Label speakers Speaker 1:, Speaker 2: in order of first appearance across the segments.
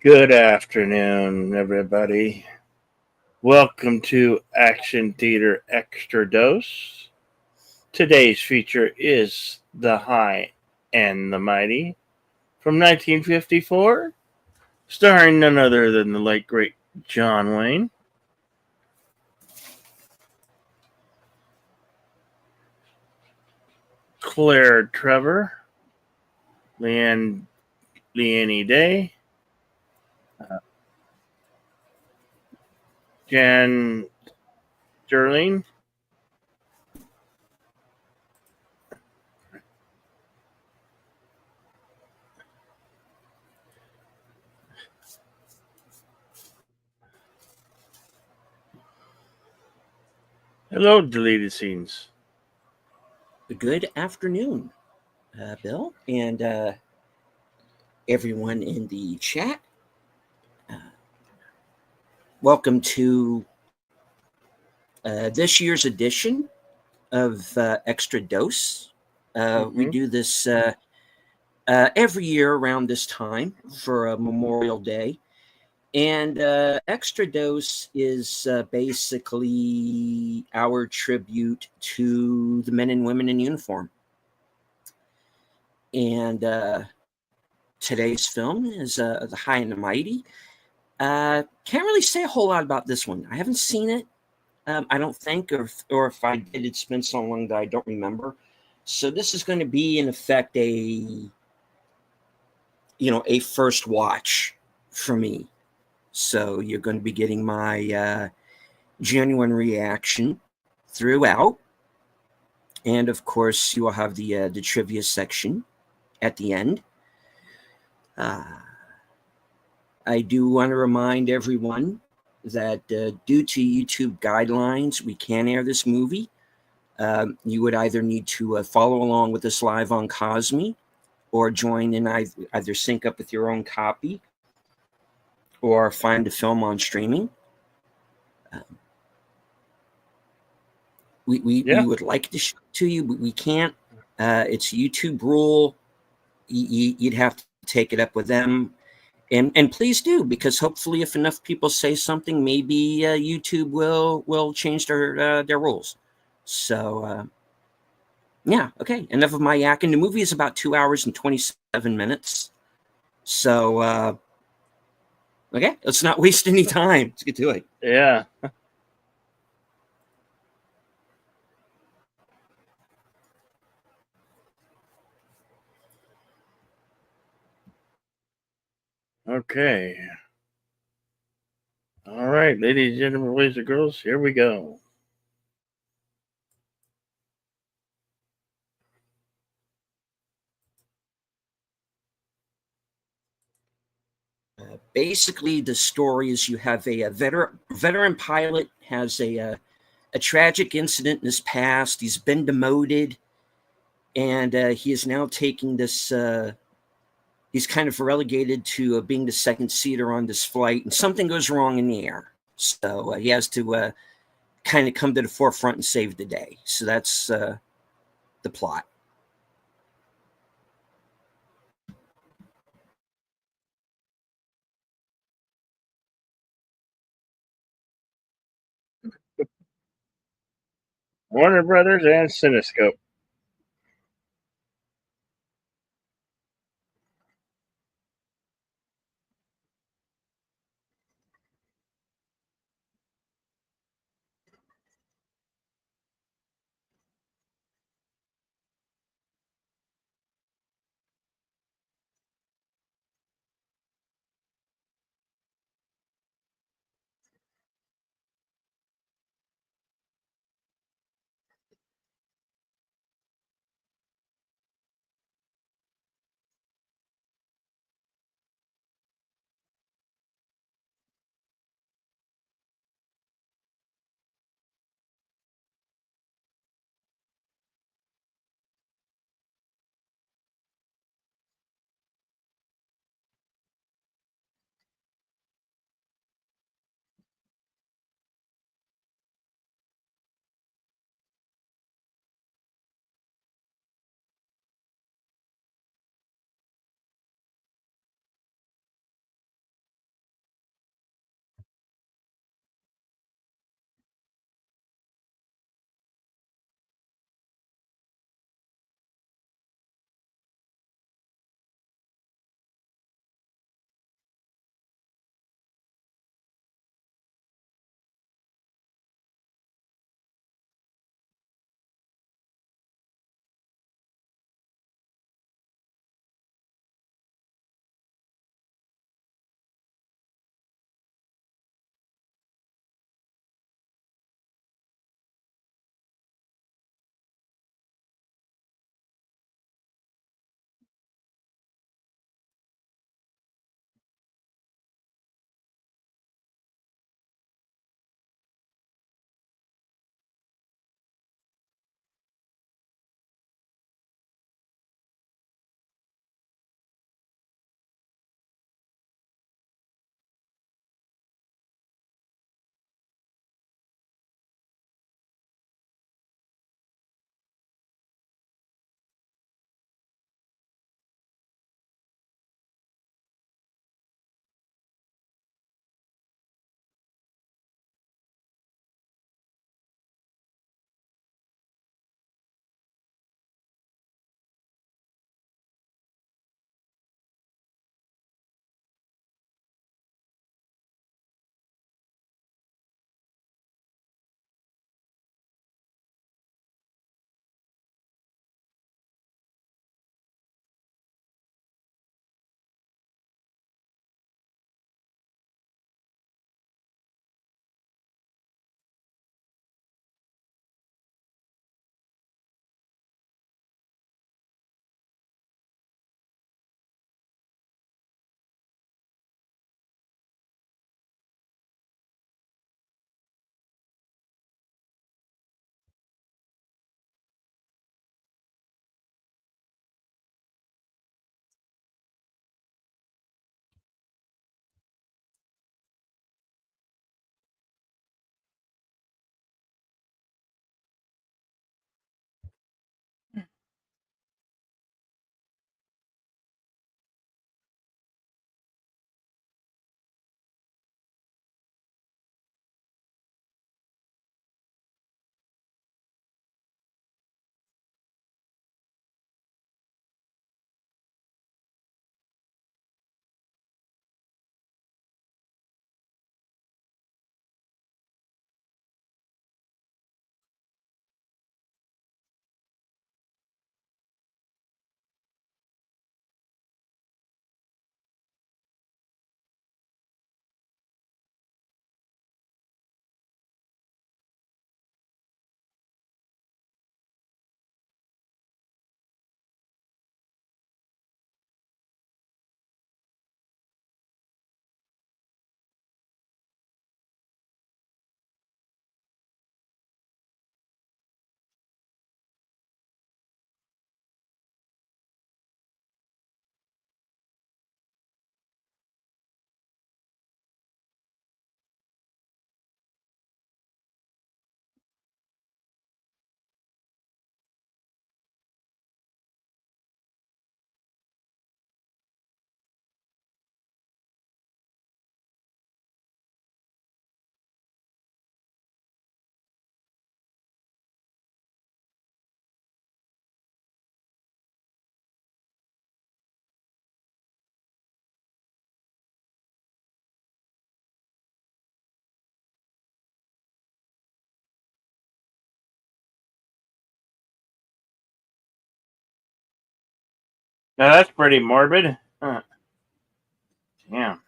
Speaker 1: Good afternoon, everybody. Welcome to Action Theater Extra Dose. Today's feature is The High and the Mighty from 1954, starring none other than the late great John Wayne. Claire Trevor, Leanne Day, Jan Sterling, hello, deleted scenes.
Speaker 2: Good afternoon, Bill, and everyone in the chat. Uh, Welcome to this year's edition of Extra Dose. We do this every year around this time for Memorial Day. And Extra Dose is basically our tribute to the men and women in uniform. And today's film is The High and the Mighty. Can't really say a whole lot about this one. I haven't seen it. I don't think, or if I did, it's been so long that I don't remember. So this is going to be, in effect, a first watch for me. So you're going to be getting my genuine reaction throughout, and of course, you will have the trivia section at the end. I do want to remind everyone that due to YouTube guidelines, we can air this movie. You would either need to follow along with us live on Cosme or join in, either sync up with your own copy or find the film on streaming. We would like to show it to you, but we can't. It's a YouTube rule. You'd have to take it up with them. And please do, because hopefully if enough people say something, maybe YouTube will change their rules. So, yeah, okay. Enough of my yakking. The movie is about 2 hours and 27 minutes. So, okay, let's not waste any time. Let's get to it.
Speaker 1: Yeah. Okay. All right, ladies and gentlemen, boys and girls, here we go.
Speaker 2: Basically, the story is you have a veteran pilot has a tragic incident in his past. He's been demoted, and he is now taking this. He's kind of relegated to being the second seater on this flight, and something goes wrong in the air. So he has to kind of come to the forefront and save the day. So that's the plot.
Speaker 1: Warner Brothers and Cinescope. Now that's pretty morbid. Huh. Damn.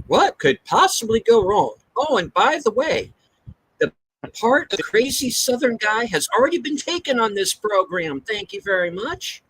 Speaker 2: What could possibly go wrong? Oh, and by the way, the part of the crazy Southern guy has already been taken on this program. Thank you very much.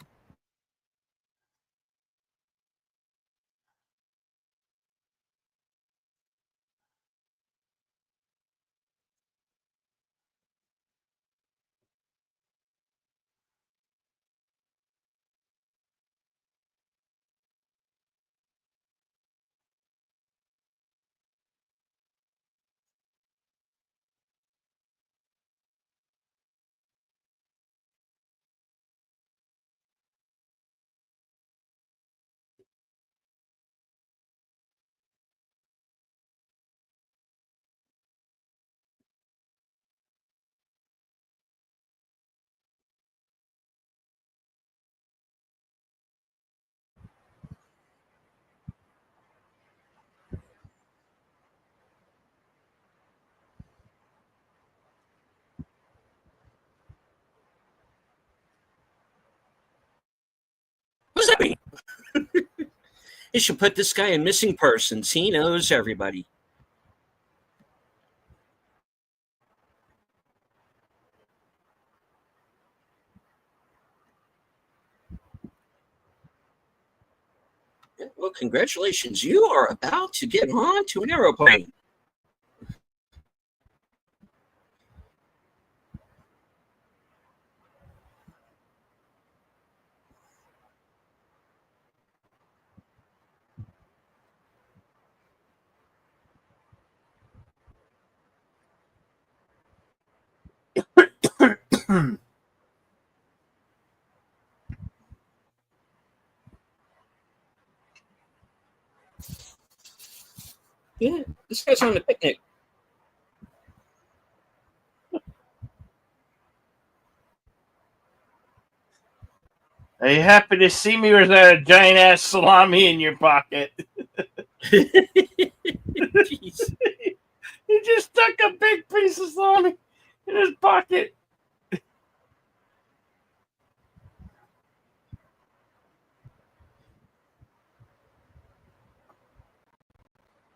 Speaker 2: What does that mean? You should put this guy in missing persons. He knows everybody. Well, congratulations. You are about to get on to an aeroplane. Yeah, this guy's on a picnic.
Speaker 1: Are you happy to see me with a giant ass salami in your pocket?
Speaker 2: Jeez.
Speaker 1: He just stuck a big piece of salami in his pocket.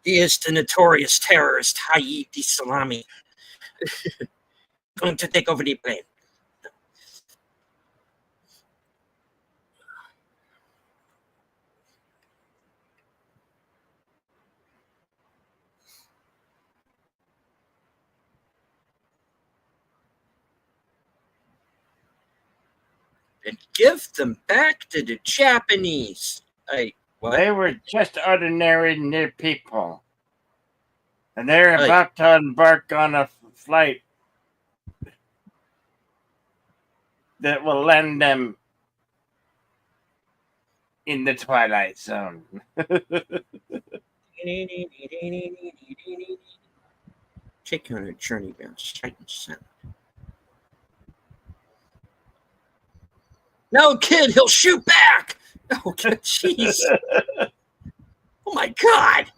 Speaker 2: He is the notorious terrorist Haiti Salami. Going to take over the plane. And give them back to the Japanese. What?
Speaker 1: They were just ordinary near people. And they're about to embark on a flight that will land them in the Twilight Zone.
Speaker 2: Take you on a journey down sight and sound. No, kid, he'll shoot back. Oh, jeez. Oh, my God.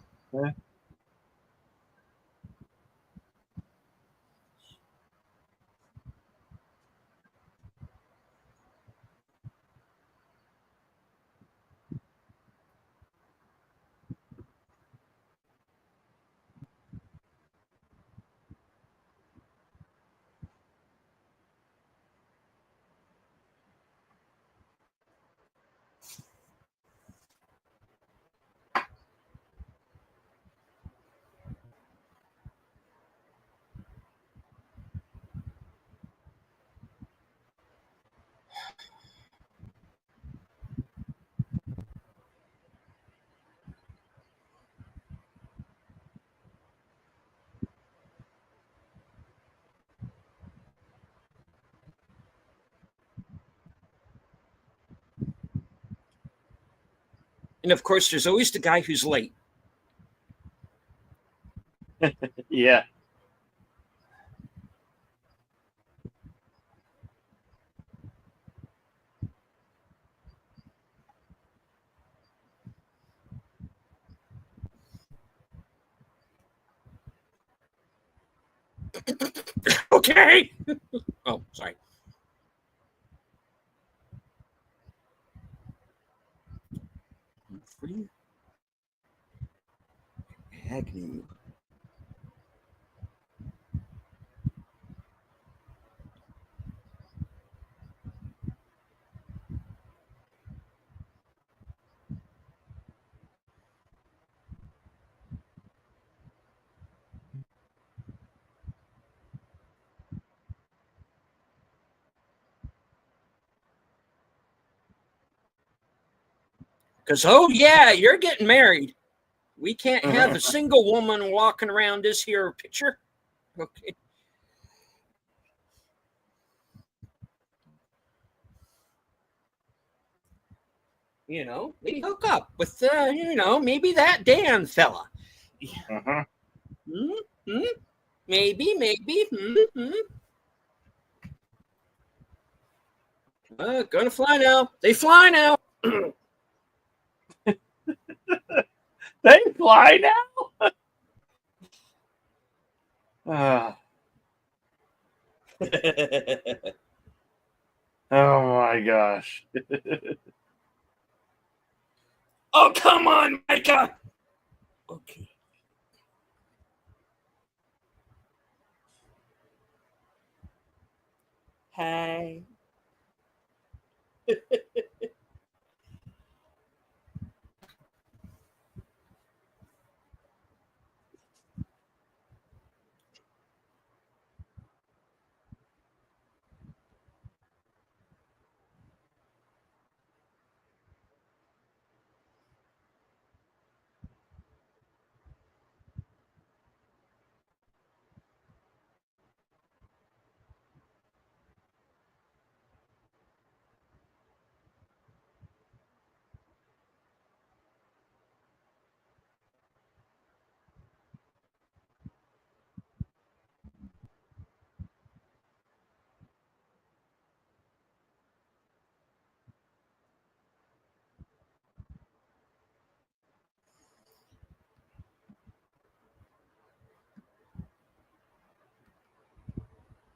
Speaker 2: And of course, there's always the guy who's late.
Speaker 1: Yeah.
Speaker 2: Okay. Oh, sorry. Agnew. Because, oh, yeah, you're getting married. We can't have a single woman walking around this here picture. Okay. You know, maybe hook up with, maybe that Dan fella.
Speaker 1: Uh-huh.
Speaker 2: Mm-hmm. Maybe. Gonna fly now. They fly now.
Speaker 1: They fly now. Oh my gosh.
Speaker 2: Oh, come on, Micah. Okay. Hey.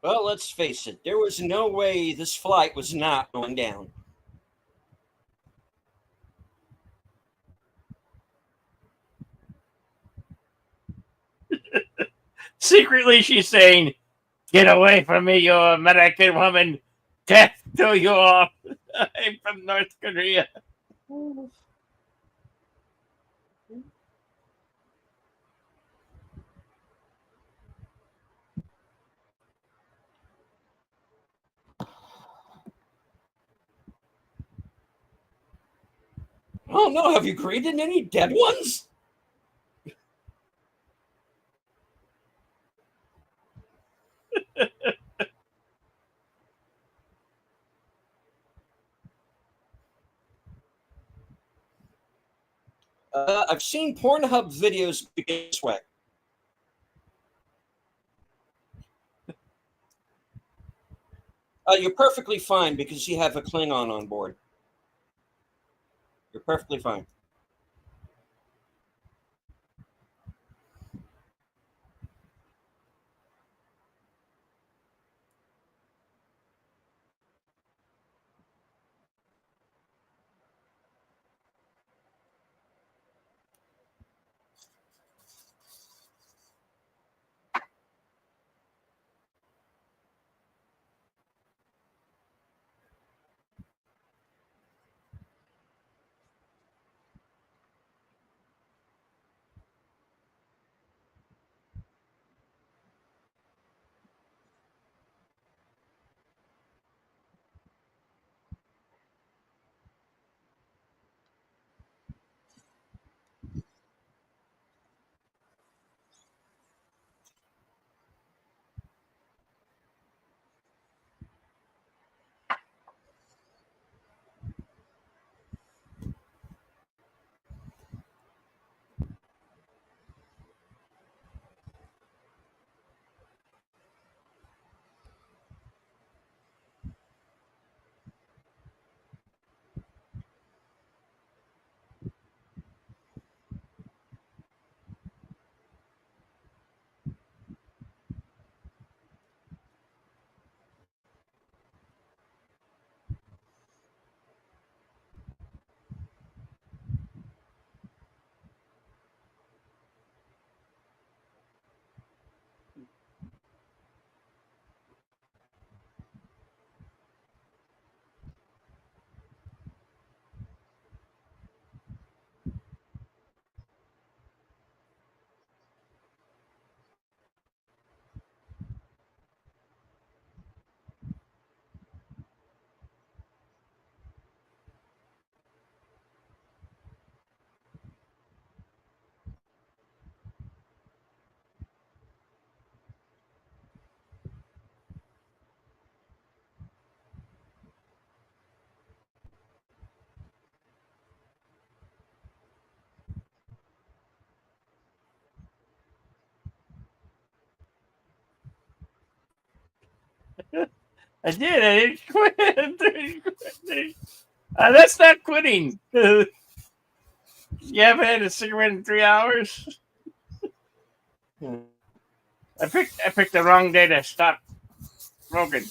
Speaker 2: Well, let's face it. There was no way this flight was not going down.
Speaker 1: Secretly, she's saying, "Get away from me, you American woman! Death to you all! I'm from North Korea."
Speaker 2: Oh no, have you greeted any dead ones? I've seen Pornhub videos begin this way. You're perfectly fine because you have a Klingon on board. You're perfectly fine.
Speaker 1: I did. I didn't quit. That's not quitting. You haven't had a cigarette in 3 hours. I picked the wrong day to stop smoking.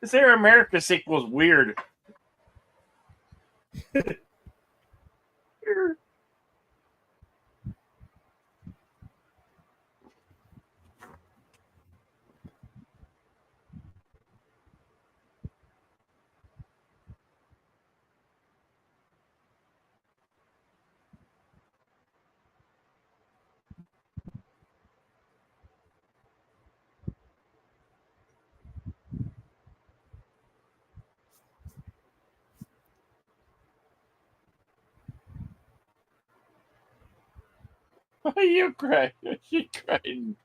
Speaker 1: This Air America sequel's weird. Why are you crying? You crying?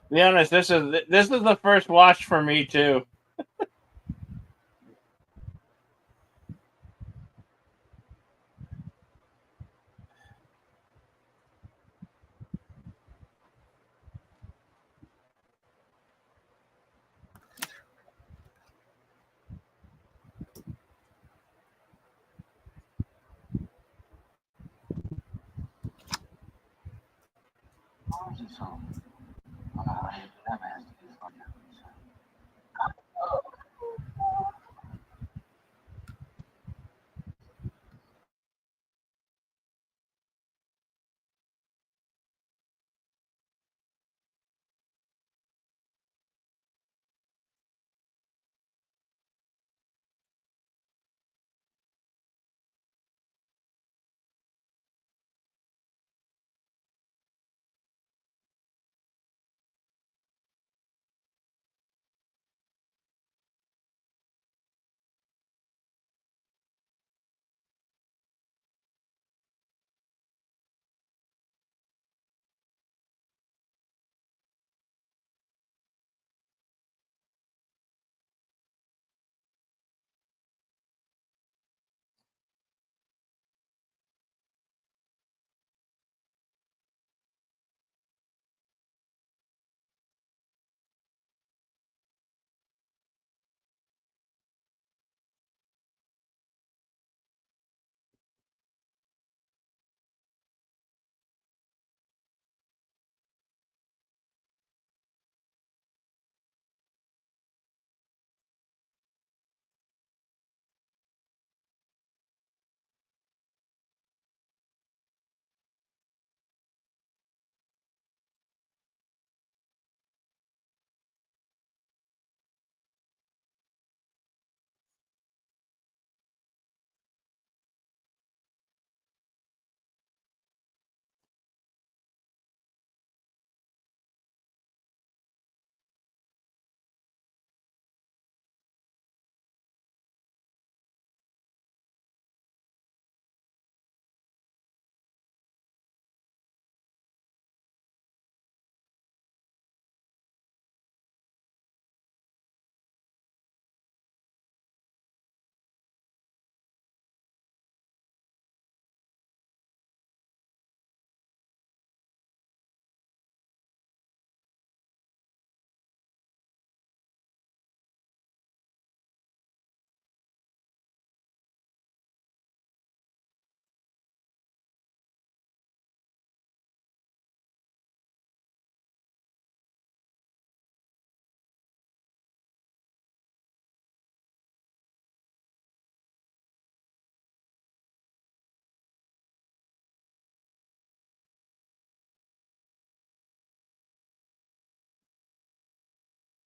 Speaker 1: To be honest, this is the first watch for me too.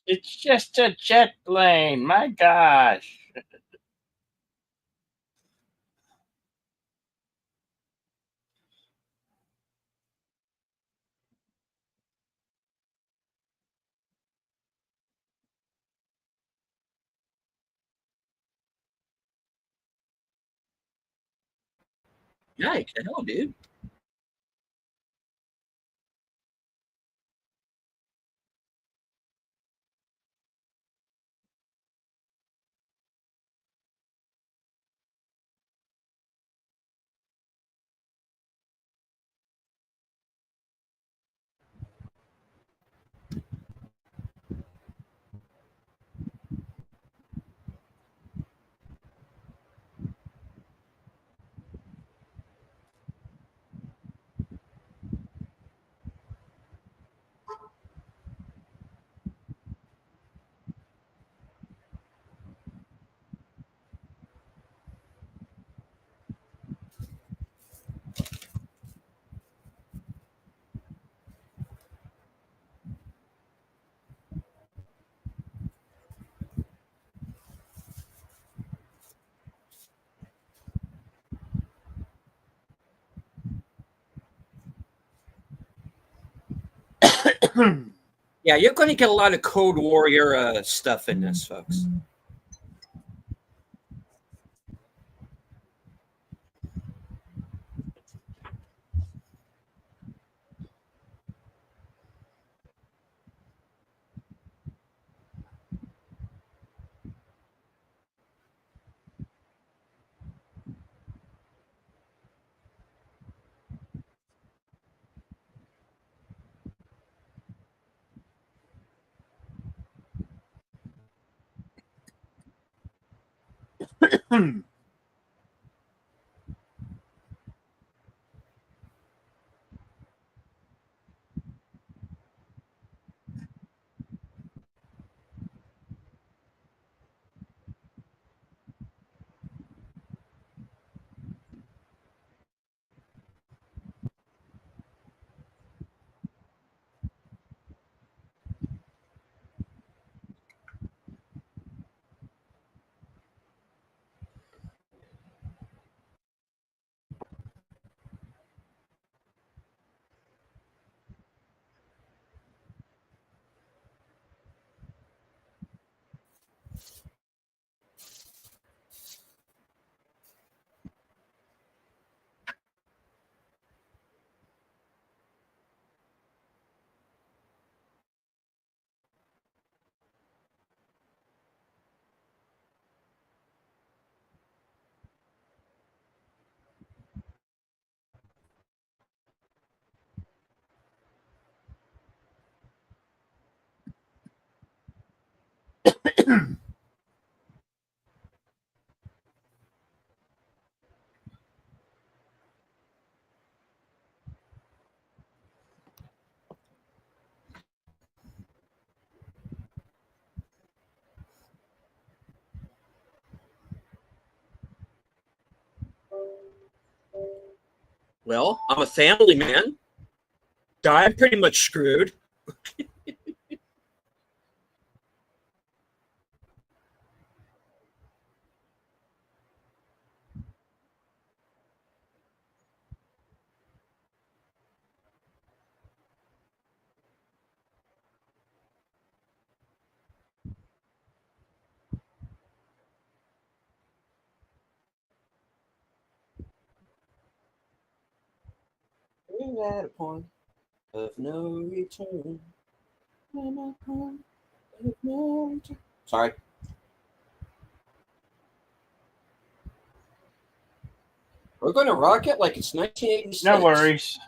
Speaker 1: It's just a jet plane. My gosh.
Speaker 2: Yeah, the hell, dude. Yeah, you're going to get a lot of Code Warrior stuff in this, folks. Well, I'm a family man. I'm pretty much screwed. We're at a point of no return. Sorry. We're going to rock it like it's 1986.
Speaker 1: No worries.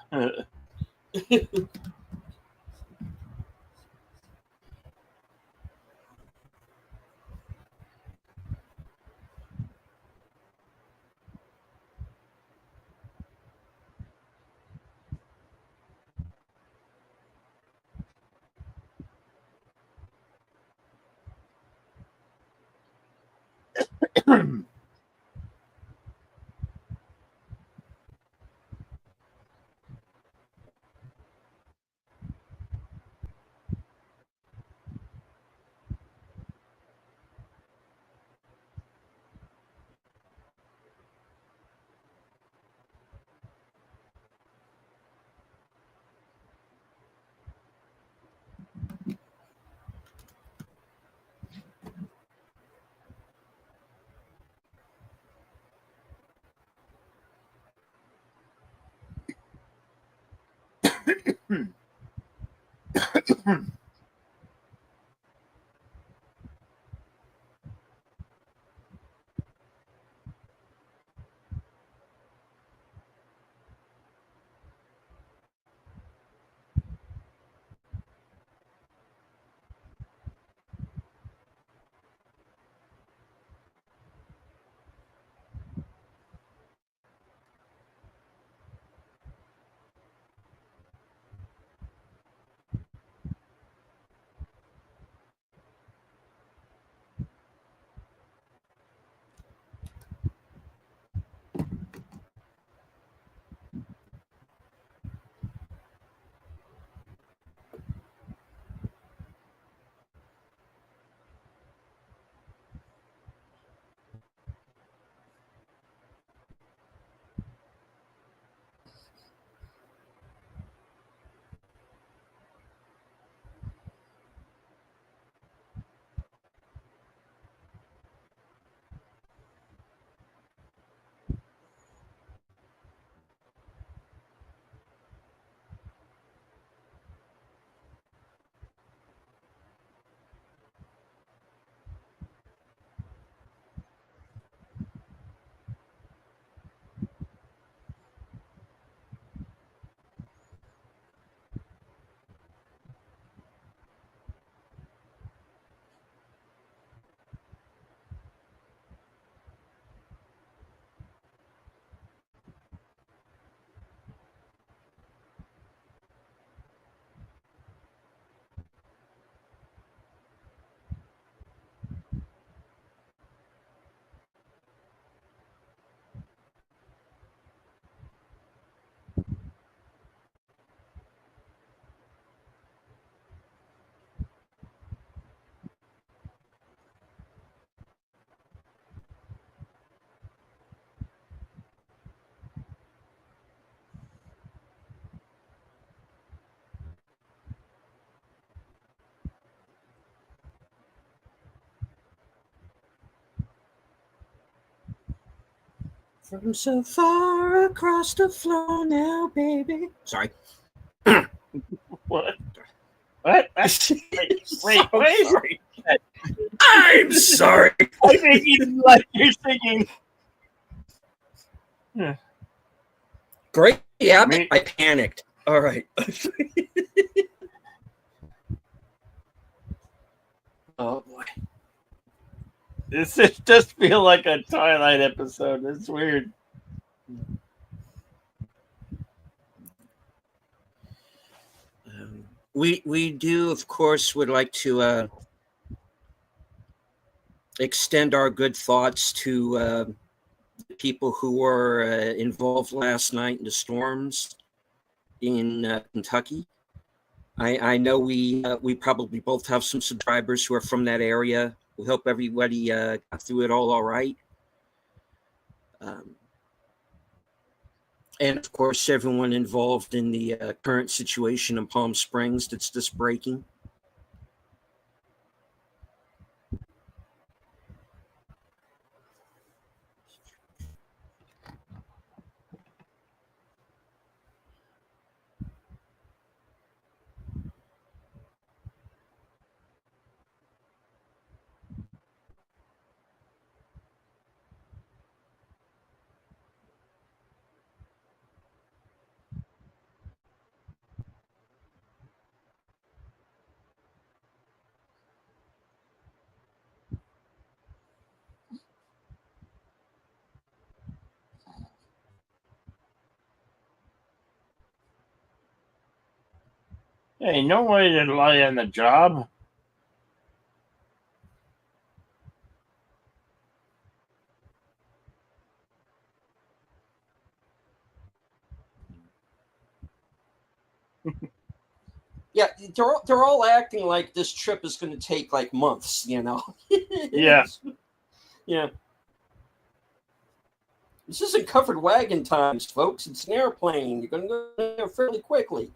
Speaker 2: From so far across the floor now, baby. Sorry.
Speaker 1: What? What? Wait,
Speaker 2: Sorry. I'm sorry.
Speaker 1: I think you like you're singing.
Speaker 2: Great habit.
Speaker 1: Me-
Speaker 2: I panicked. All right. Oh boy.
Speaker 1: It does feel like a Twilight episode. It's weird.
Speaker 2: We do, of course, would like to extend our good thoughts to the people who were involved last night in the storms in Kentucky. I know we probably both have some subscribers who are from that area. We hope everybody got through it all right. And of course, everyone involved in the current situation in Palm Springs that's just breaking.
Speaker 1: Hey, no way to lie on the job.
Speaker 2: Yeah, they're all acting like this trip is going to take like months, you know.
Speaker 1: Yeah.
Speaker 2: Yeah. This isn't covered wagon times, folks. It's an airplane. You're going to go there fairly quickly.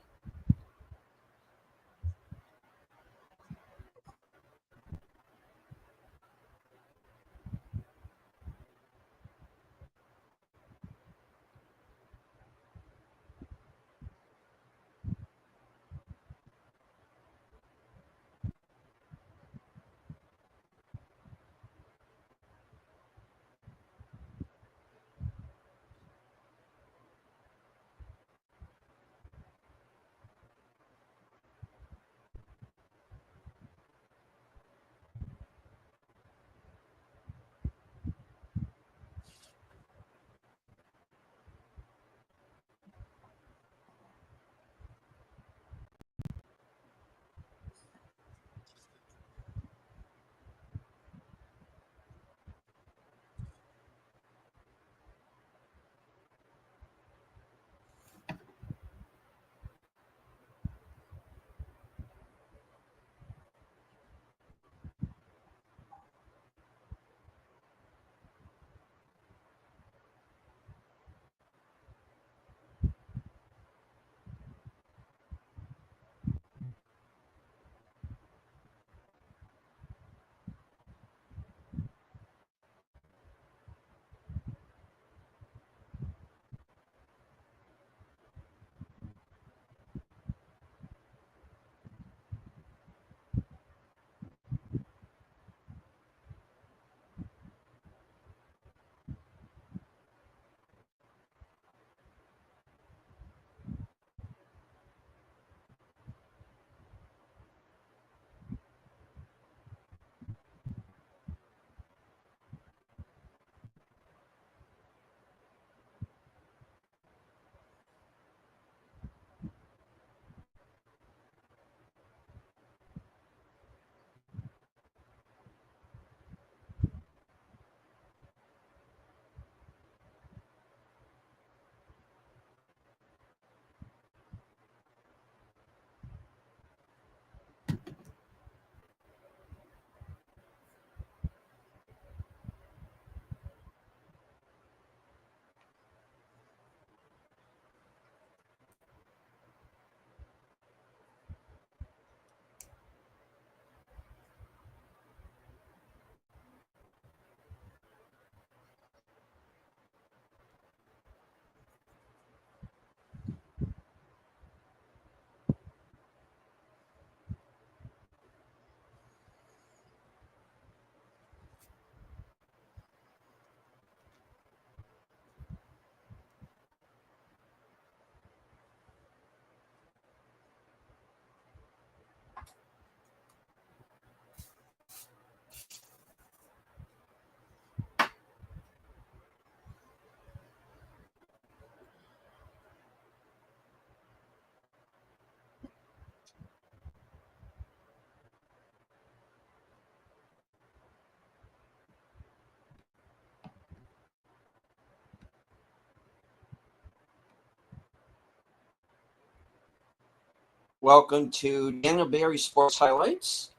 Speaker 2: Welcome to Daniel Barry Sports Highlights.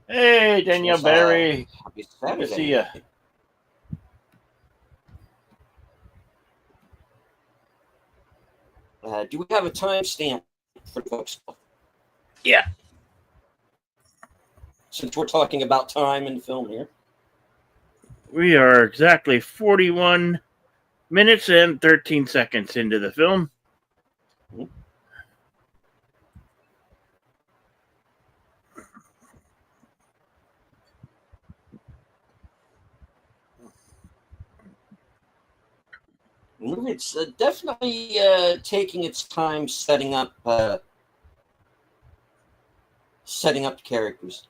Speaker 1: Hey, Daniel Barry.
Speaker 2: Happy
Speaker 1: Good
Speaker 2: Saturday.
Speaker 1: to see you.
Speaker 2: Do we have a timestamp for folks?
Speaker 1: Yeah.
Speaker 2: Since we're talking about time in film here.
Speaker 1: We are exactly 41 minutes and 13 seconds into the film.
Speaker 2: It's definitely taking its time setting up the characters.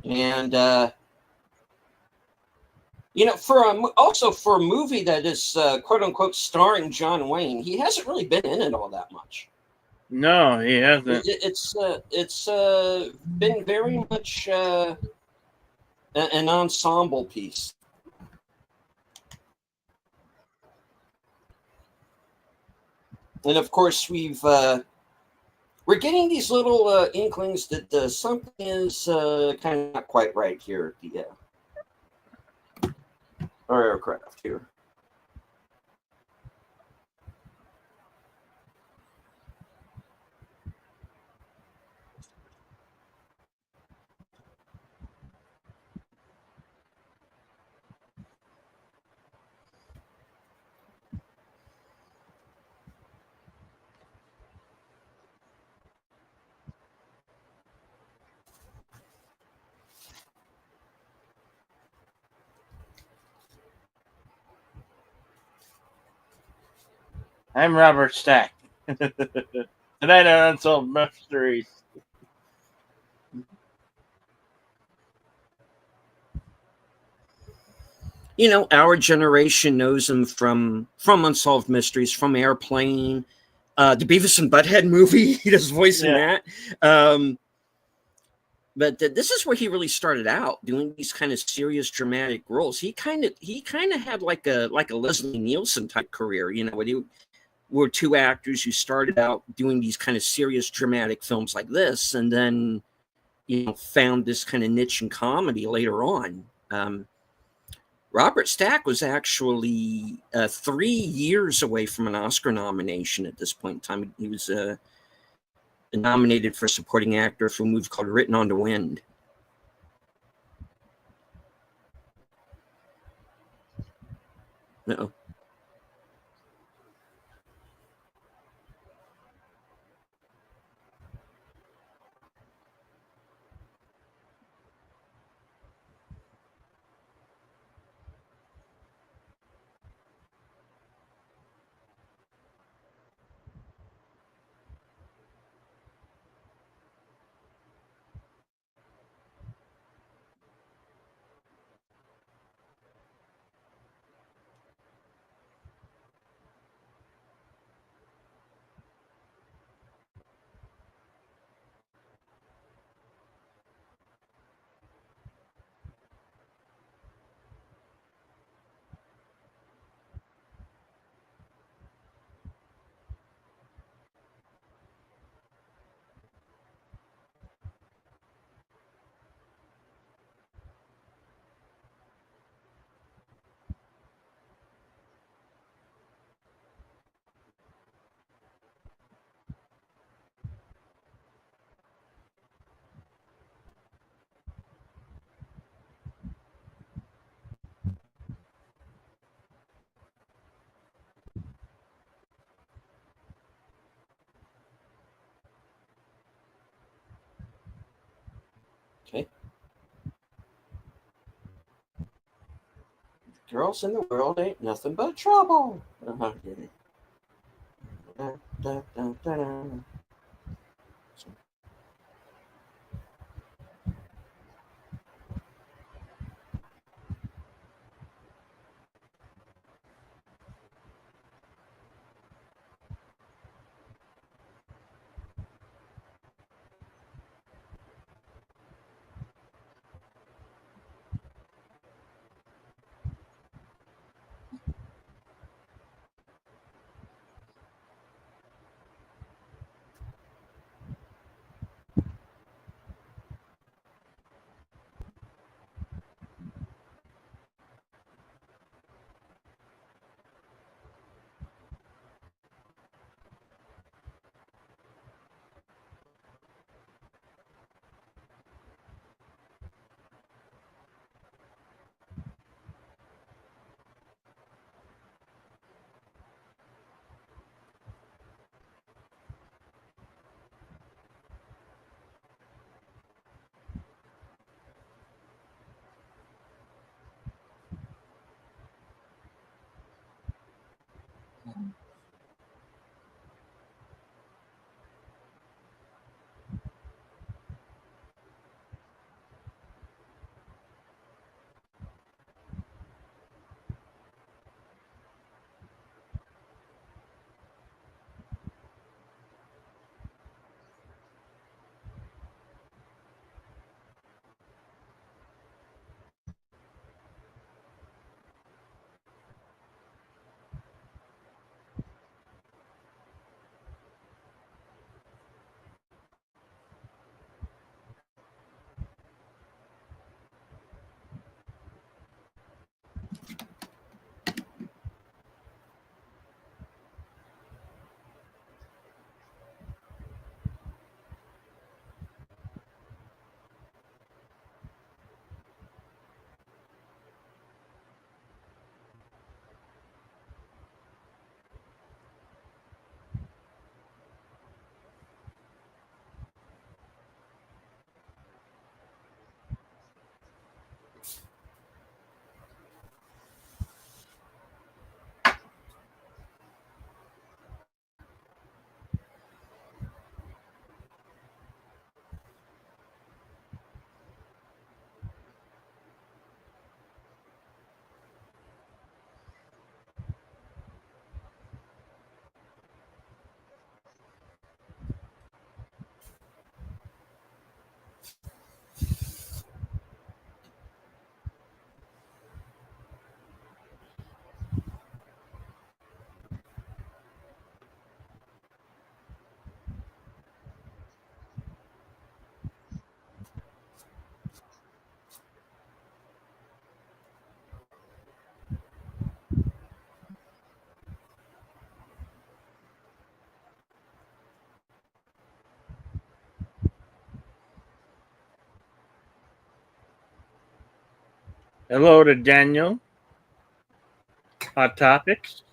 Speaker 2: And for a movie that is quote unquote starring John Wayne, he hasn't really been in it all that much.
Speaker 1: No, he hasn't.
Speaker 2: It's been very much an ensemble piece. And of course, we're getting these little inklings that something is kind of not quite right here at our aircraft here.
Speaker 1: I'm Robert Stack. Tonight on Unsolved Mysteries.
Speaker 2: Our generation knows him from Unsolved Mysteries, from Airplane, the Beavis and Butthead movie. He does voice in that. But this is where he really started out doing these kind of serious, dramatic roles. He kind of had like a Leslie Nielsen type career. When he were two actors who started out doing these kind of serious, dramatic films like this, and then found this kind of niche in comedy later on. Robert Stack was actually 3 years away from an Oscar nomination at this point in time. He was nominated for supporting actor for a movie called Written on the Wind. Uh-oh. Okay. Girls in the world ain't nothing but trouble. Uh-huh. Da, da, da, da, da.
Speaker 1: Hello to Daniel. Hot topics.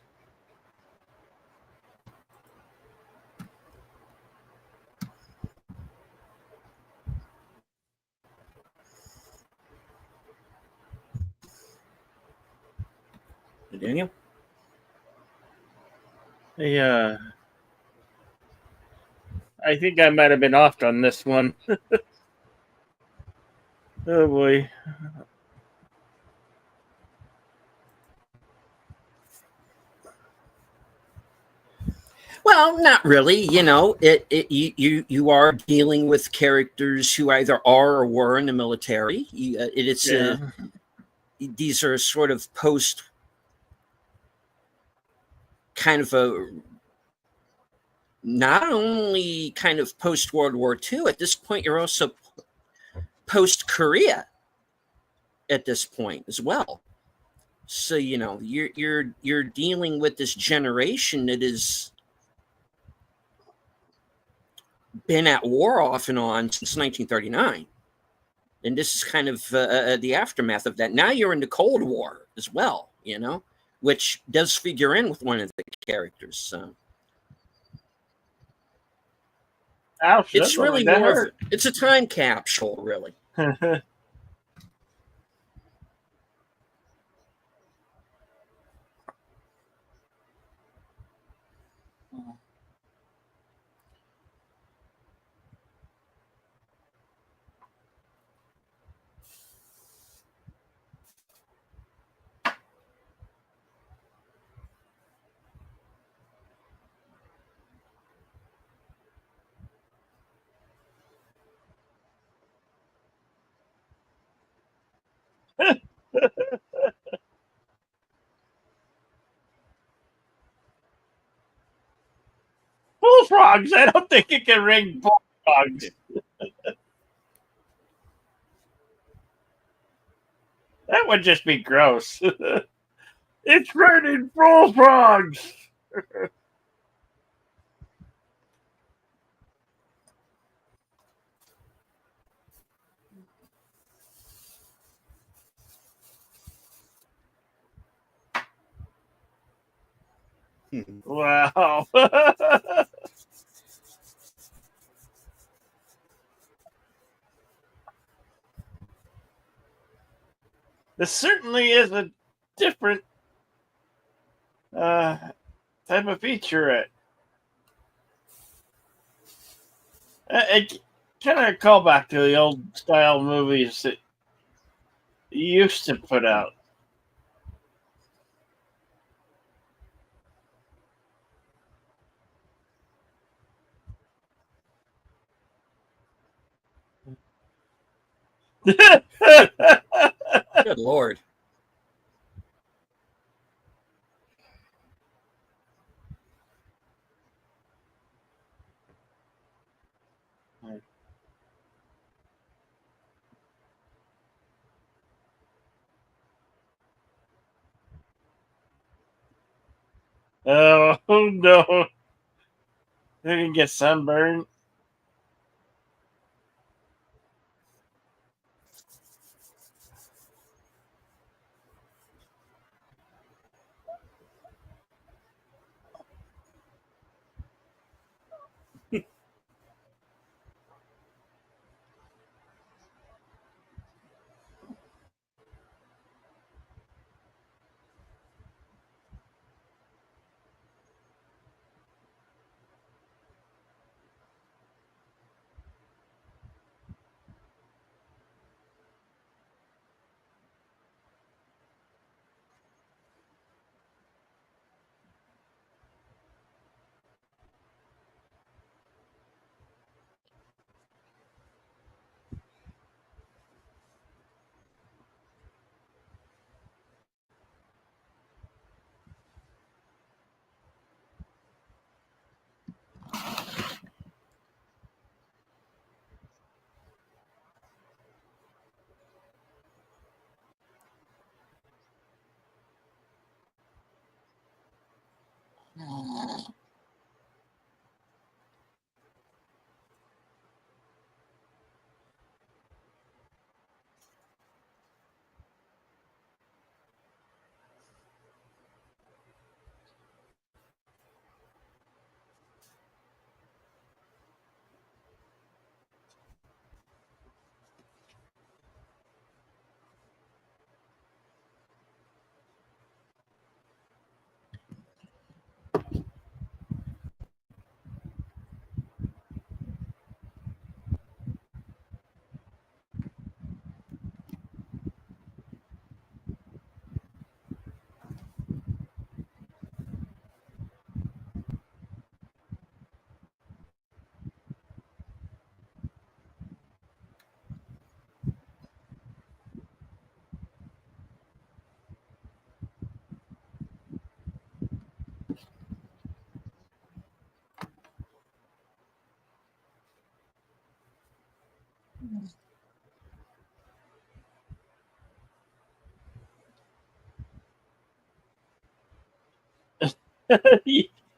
Speaker 2: Daniel?
Speaker 1: Yeah, I think I might have been off on this one. Oh boy.
Speaker 2: Well, not really. You know, you are dealing with characters who either are or were in the military.
Speaker 1: Yeah.
Speaker 2: These are sort of post kind of a not only kind of post World War II. At this point, you're also post Korea. At this point as well. So you know you're dealing with this generation that has been at war off and on since 1939, and this is kind of the aftermath of that. Now you're in the Cold War as well, you know, which does figure in with one of the characters. So
Speaker 1: Ouch, that
Speaker 2: it's
Speaker 1: looked
Speaker 2: really
Speaker 1: like that
Speaker 2: more of
Speaker 1: hurt.
Speaker 2: it's a time capsule, really.
Speaker 1: Bullfrogs. I don't think it can ring bullfrogs. That would just be gross. It's raining bullfrogs. Wow. This certainly is a different uh, type of featurette. It kind of call back to the old style movies that you used to put out.
Speaker 2: Good Lord.
Speaker 1: Oh no. They didn't get sunburned.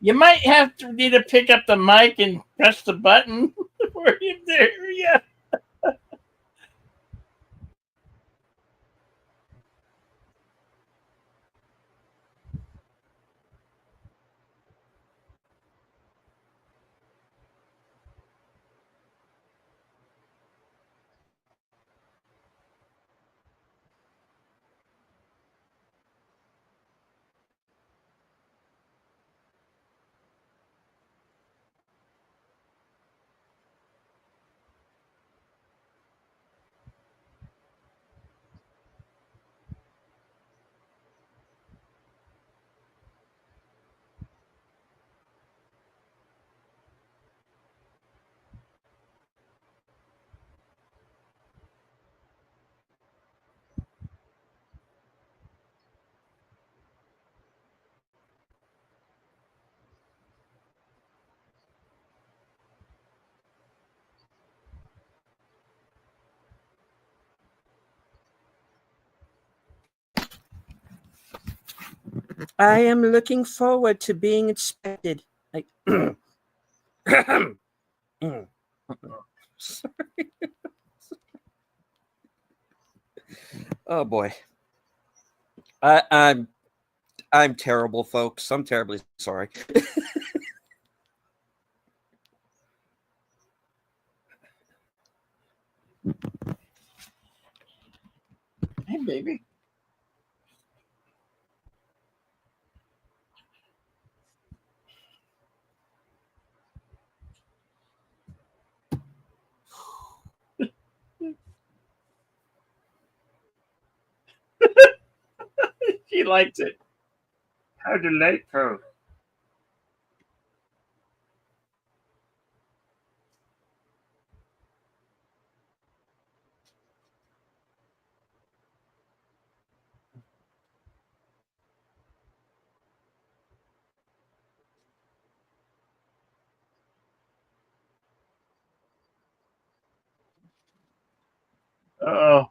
Speaker 1: You might have to need to pick up the mic and press the button for you there. Yeah.
Speaker 2: I am looking forward to being inspected. Like, sorry. Oh boy, I'm terrible, folks. I'm terribly sorry.
Speaker 1: Hey, baby. She likes it. How delightful. Oh,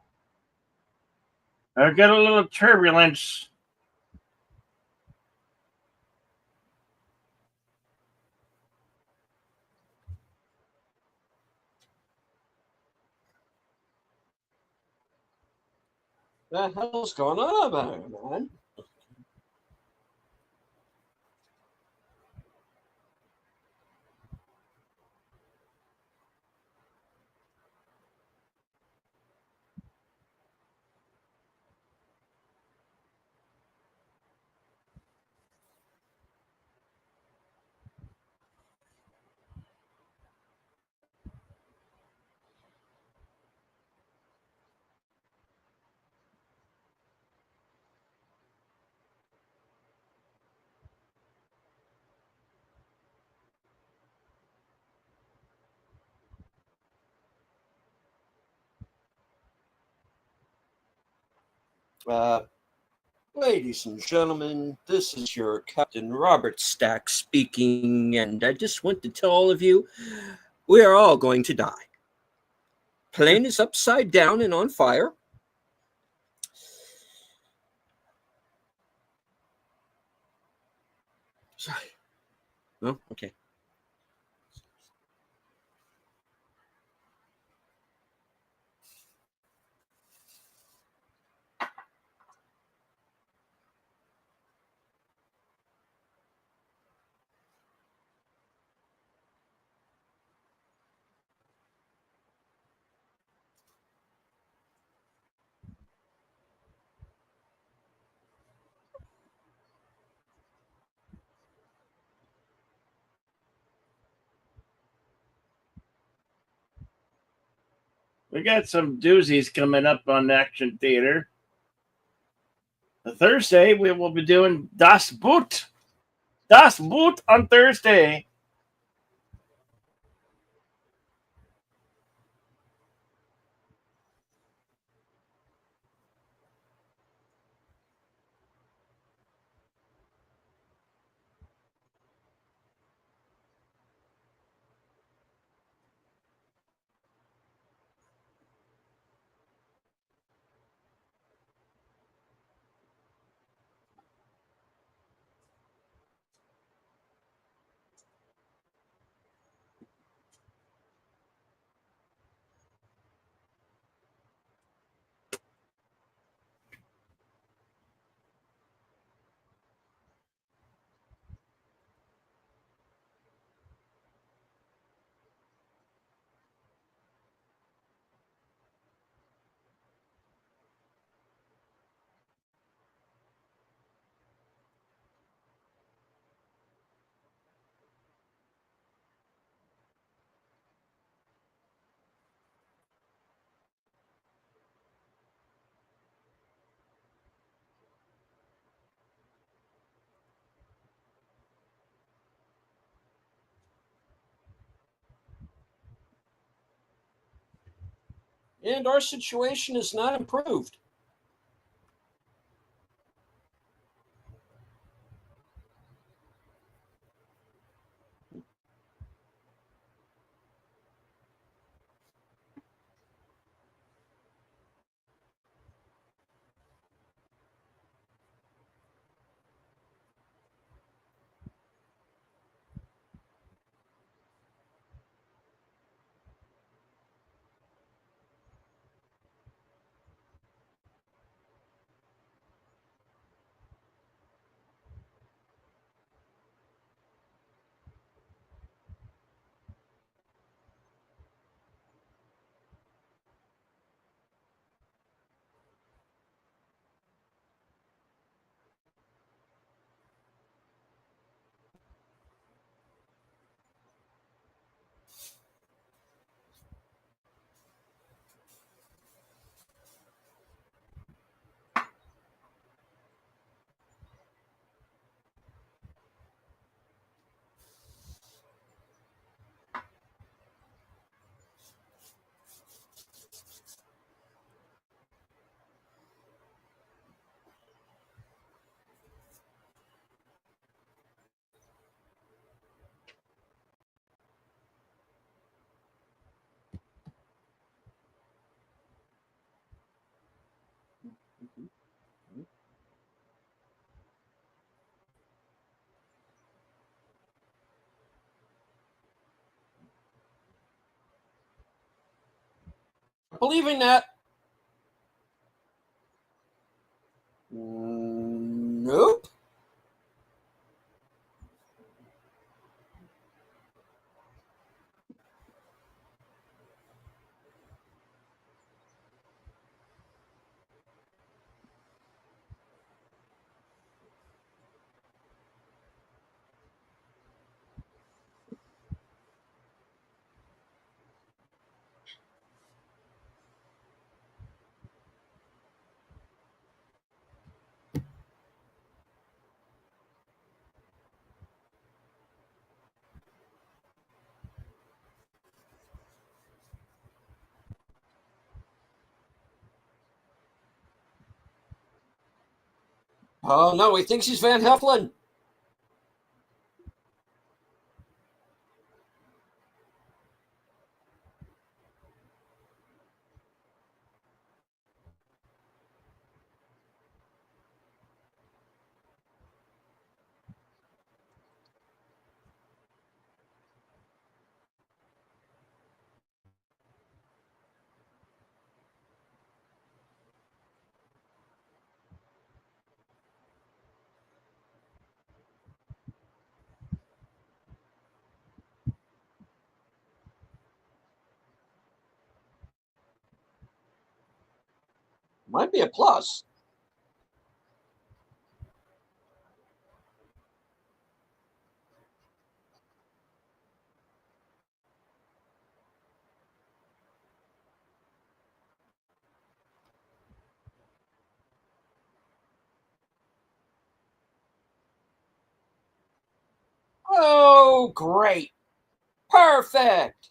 Speaker 1: I got a little turbulence.
Speaker 2: The hell's going on about it, man? Ladies and gentlemen, this is your Captain Robert Stack speaking, and I just want to tell all of you, we are all going to die. Plane is upside down and on fire. Sorry. Oh, okay.
Speaker 1: We got some doozies coming up on Action Theater. Thursday, we will be doing Das Boot. Das Boot on Thursday.
Speaker 2: and our situation is not improved. Believing that. Nope. Oh, no, he thinks he's Van Heflin. Might be a plus. Oh, great. Perfect.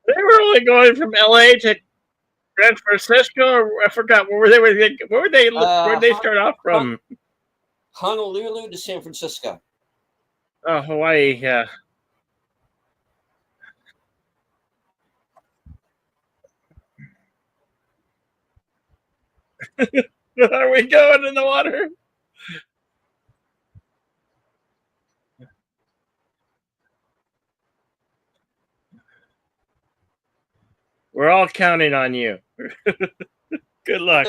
Speaker 1: They were only going from LA to San Francisco, or I forgot where they were. Where they start off from?
Speaker 2: Honolulu to San Francisco.
Speaker 1: Oh, Hawaii. Yeah. Are we going in the water? We're all counting on you. Good luck.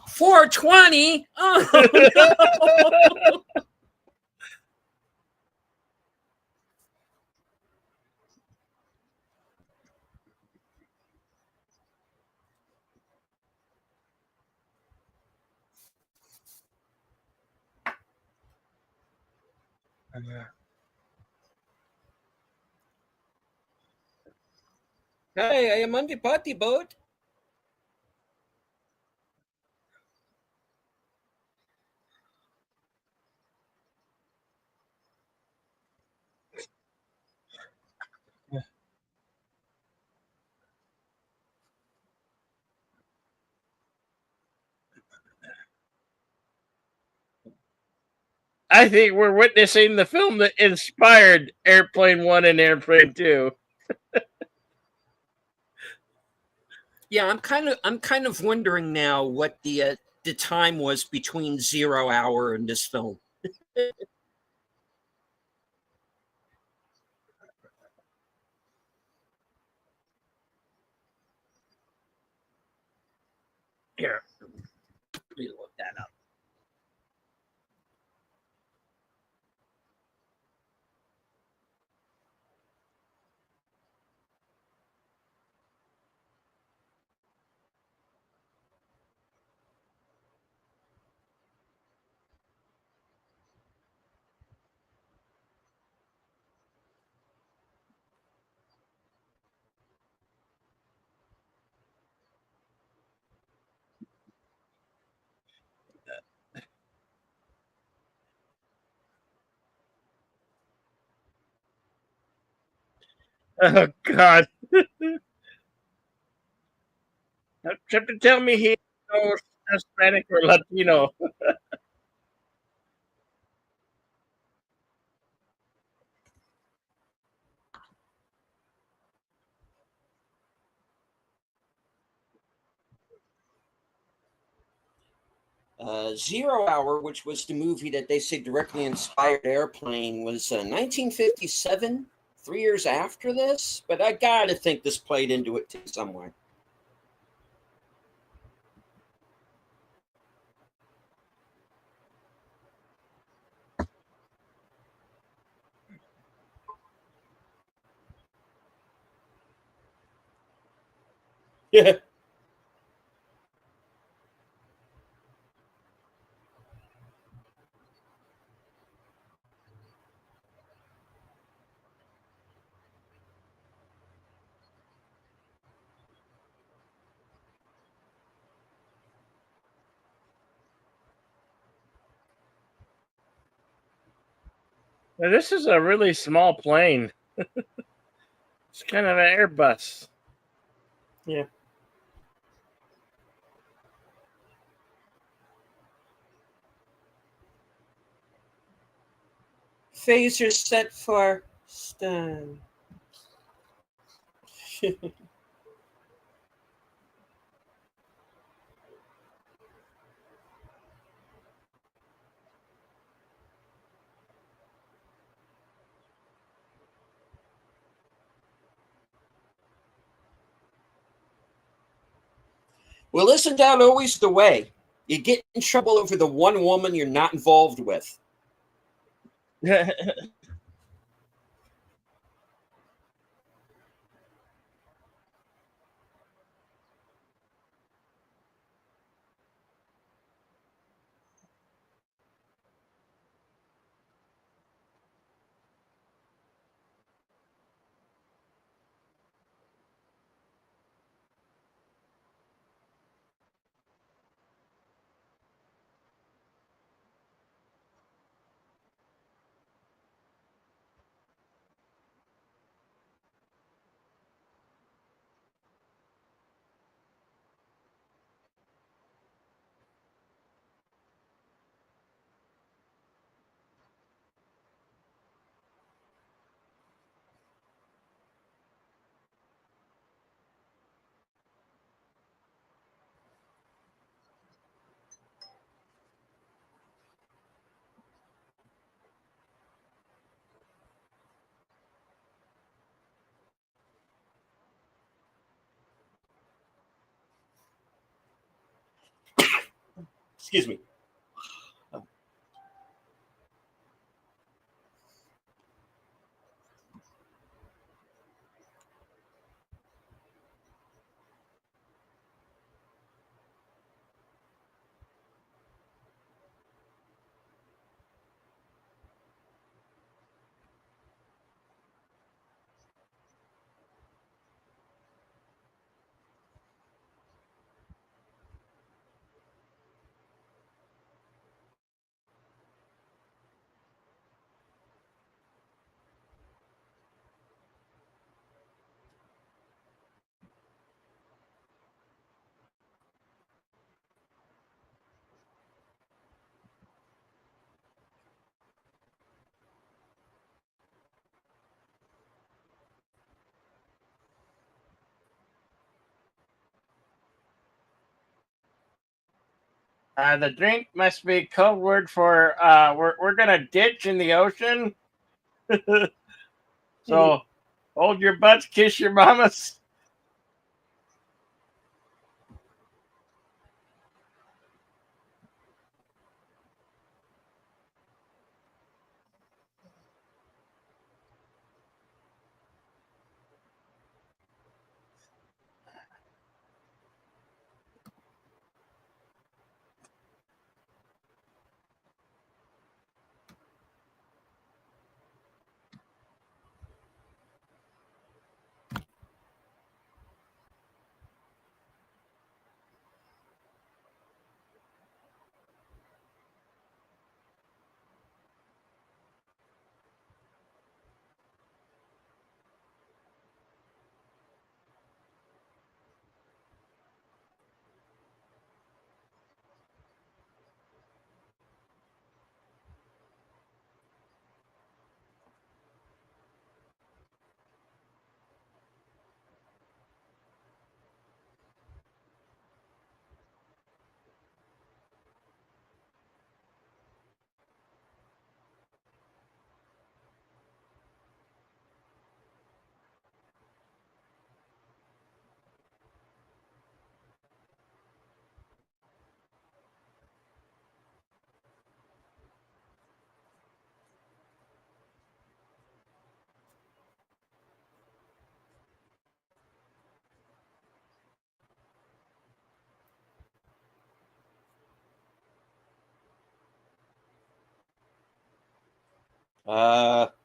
Speaker 2: 420. Oh, no. Hey, I am on the party boat.
Speaker 1: I think we're witnessing the film that inspired Airplane One and Airplane Two.
Speaker 2: Yeah, I'm kind of wondering now what the time was between Zero Hour and this film. Here, let me look that up.
Speaker 1: Oh God! Trying to tell me he's no Hispanic or Latino.
Speaker 2: Zero Hour, which was the movie that they say directly inspired Airplane, was 1957, 3 years after this. But I gotta think this played into it too somewhere. Yeah.
Speaker 1: Now, this is a really small plane. It's kind of an Airbus.
Speaker 2: Yeah. Phaser set for stun. Well, isn't that always the way? You get in trouble over the one woman you're not involved with. Excuse me.
Speaker 1: The drink must be code word for we're gonna ditch in the ocean. So hold your butts, kiss your mamas.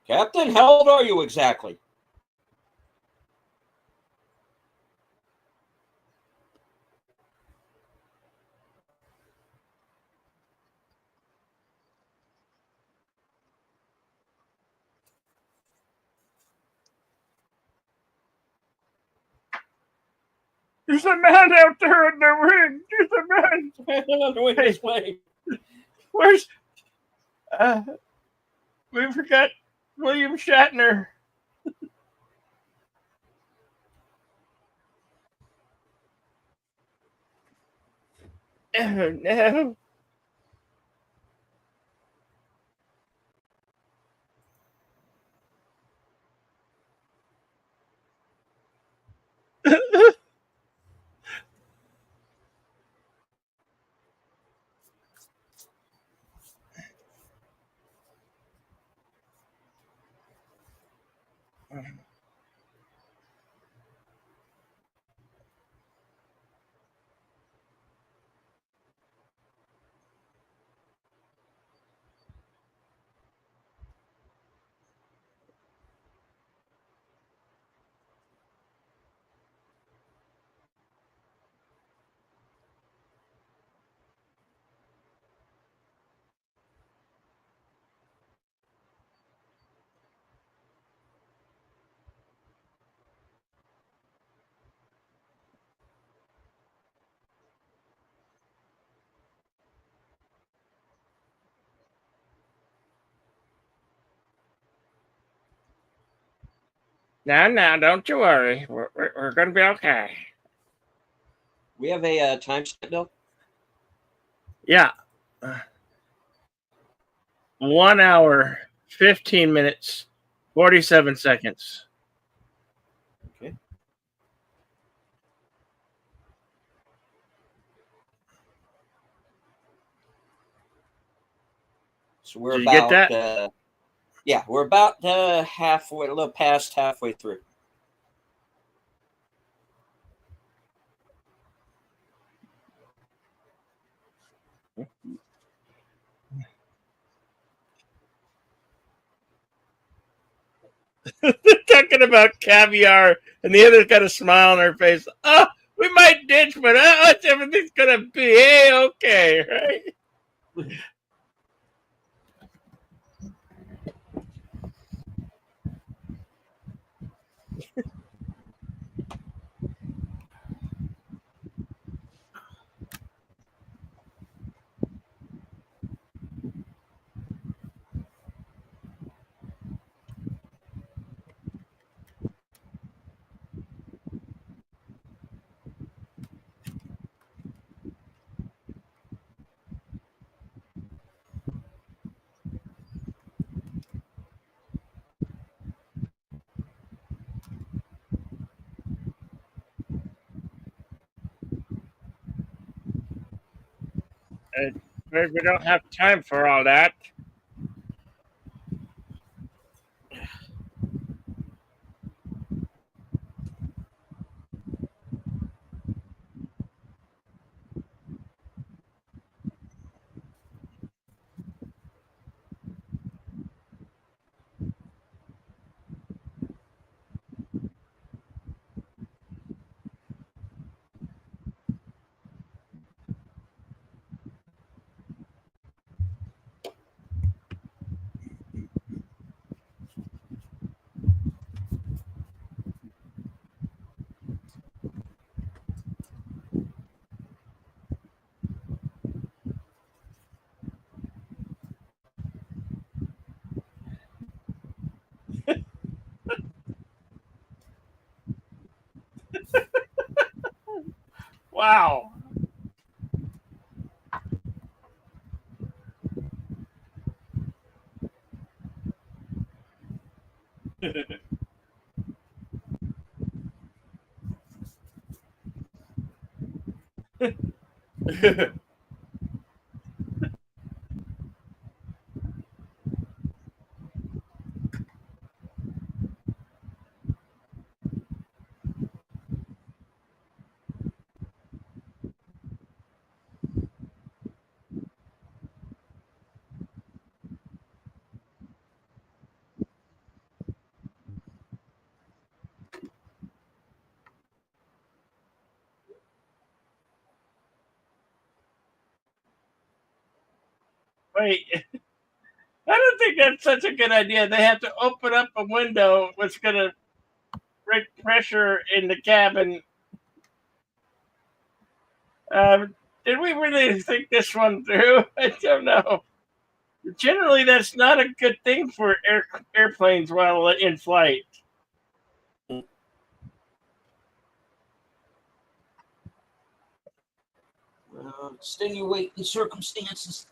Speaker 2: Captain, how old are you exactly?
Speaker 1: There's a man out there in the ring. There's a man.
Speaker 2: I'm doing this way.
Speaker 1: Where's we forgot William Shatner. Oh no. No, don't you worry. We're gonna be okay.
Speaker 2: We have a timestamp, Bill?
Speaker 1: Yeah. 1 hour, 15 minutes, 47 seconds.
Speaker 2: Okay. So we're
Speaker 1: Did you get
Speaker 2: about
Speaker 1: that?
Speaker 2: yeah, we're about halfway, a little past halfway through.
Speaker 1: They're talking about caviar, and the other's got a smile on her face. Oh, we might ditch, but everything's gonna be okay, right? We don't have time for all that. Wow. Wait, I don't think that's such a good idea. They have to open up a window, which is going to break pressure in the cabin. Did we really think this one through? I don't know. Generally, that's not a good thing for airplanes while in flight.
Speaker 2: Extenuating circumstances.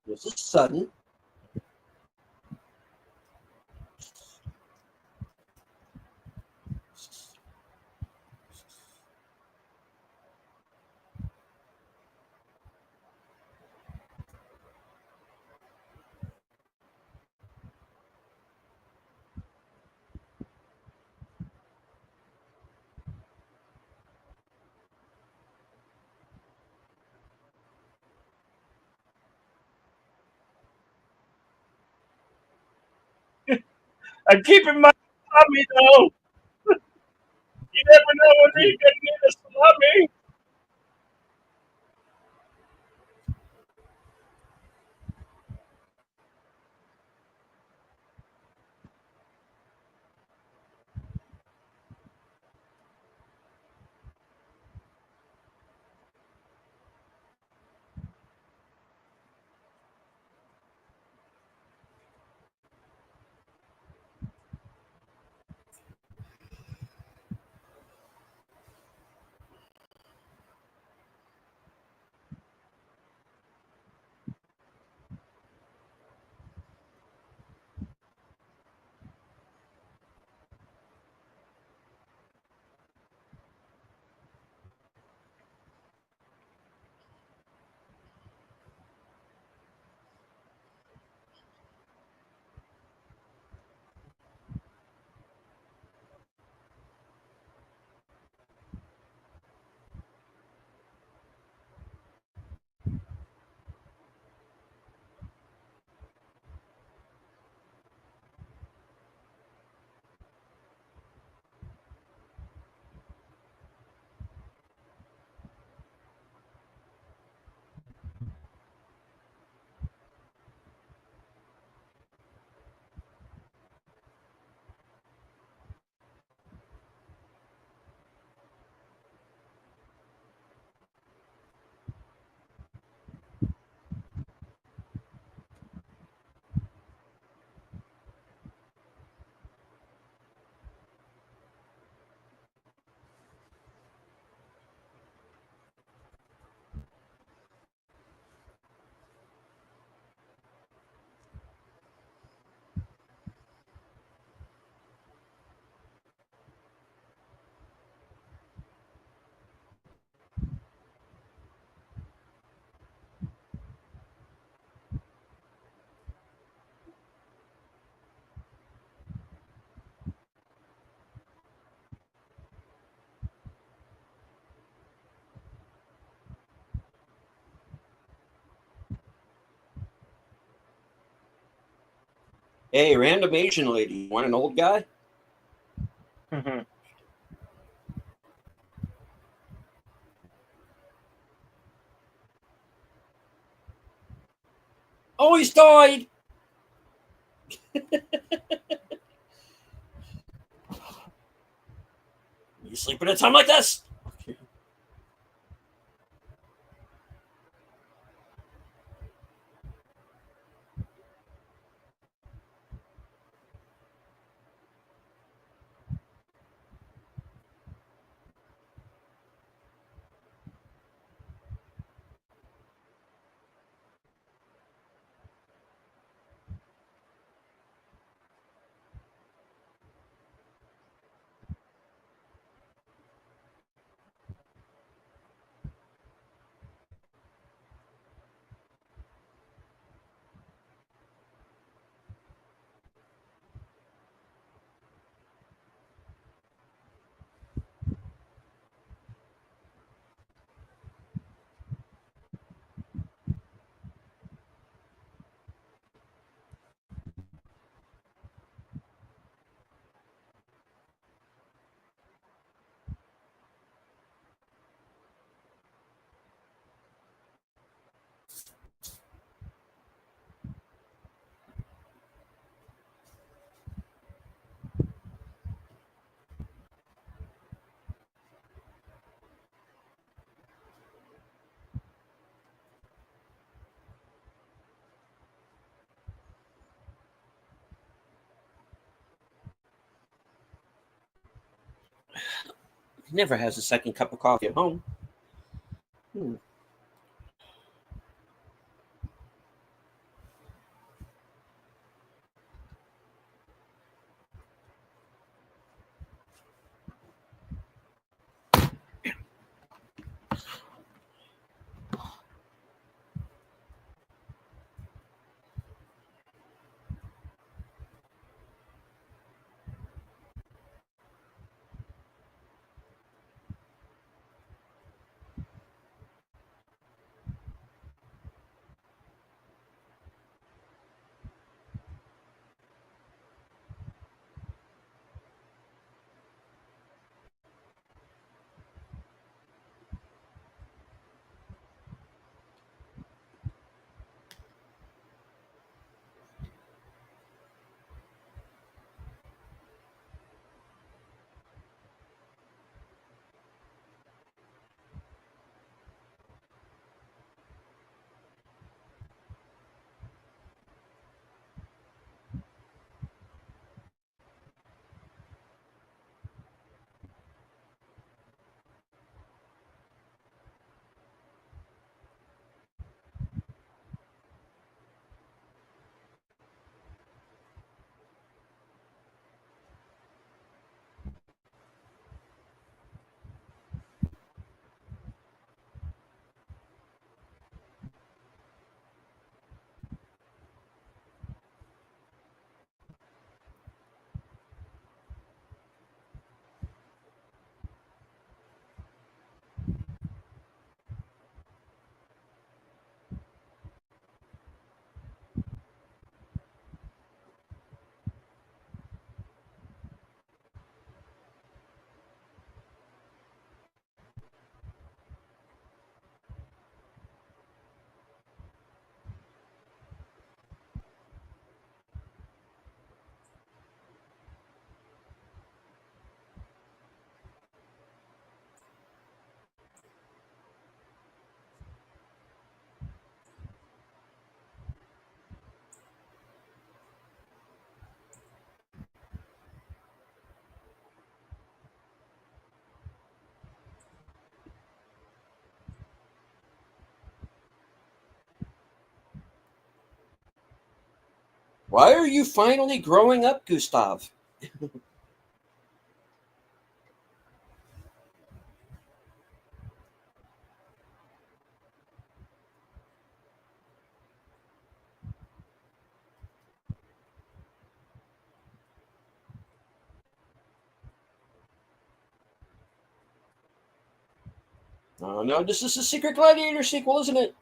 Speaker 2: This is sudden.
Speaker 1: I'm keeping my salami though. You never know when you're going to need a salami.
Speaker 2: Hey, random Asian lady, you want an old guy? Oh, he's died. You sleep at a time like this? He never has a second cup of coffee at home. Why are you finally growing up, Gustav? Oh no, this is a Secret Gladiator sequel, isn't it?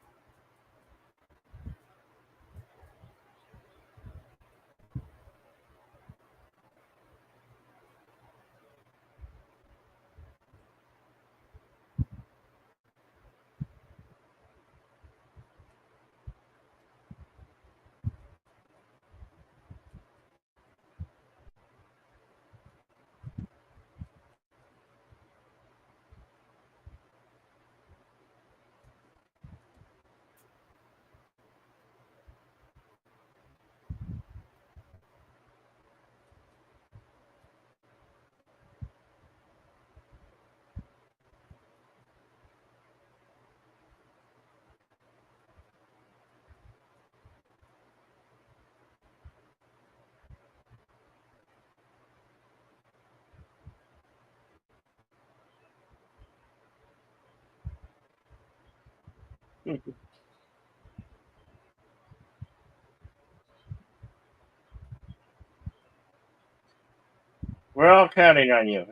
Speaker 1: We're all counting on you.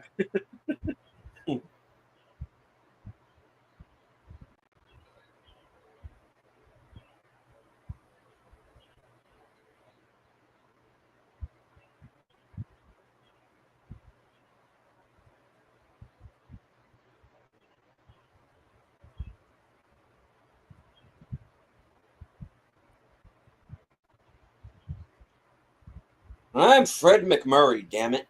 Speaker 2: I'm Fred McMurray, damn it.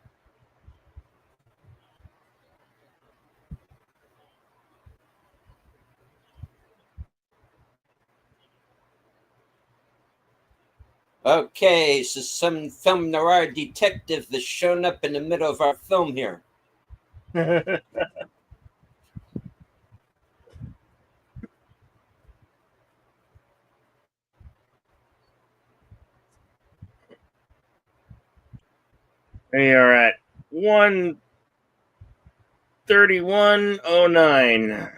Speaker 2: Okay, so some film noir detective has shown up in the middle of our film here.
Speaker 1: We are at 131.09.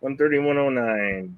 Speaker 1: 131.09.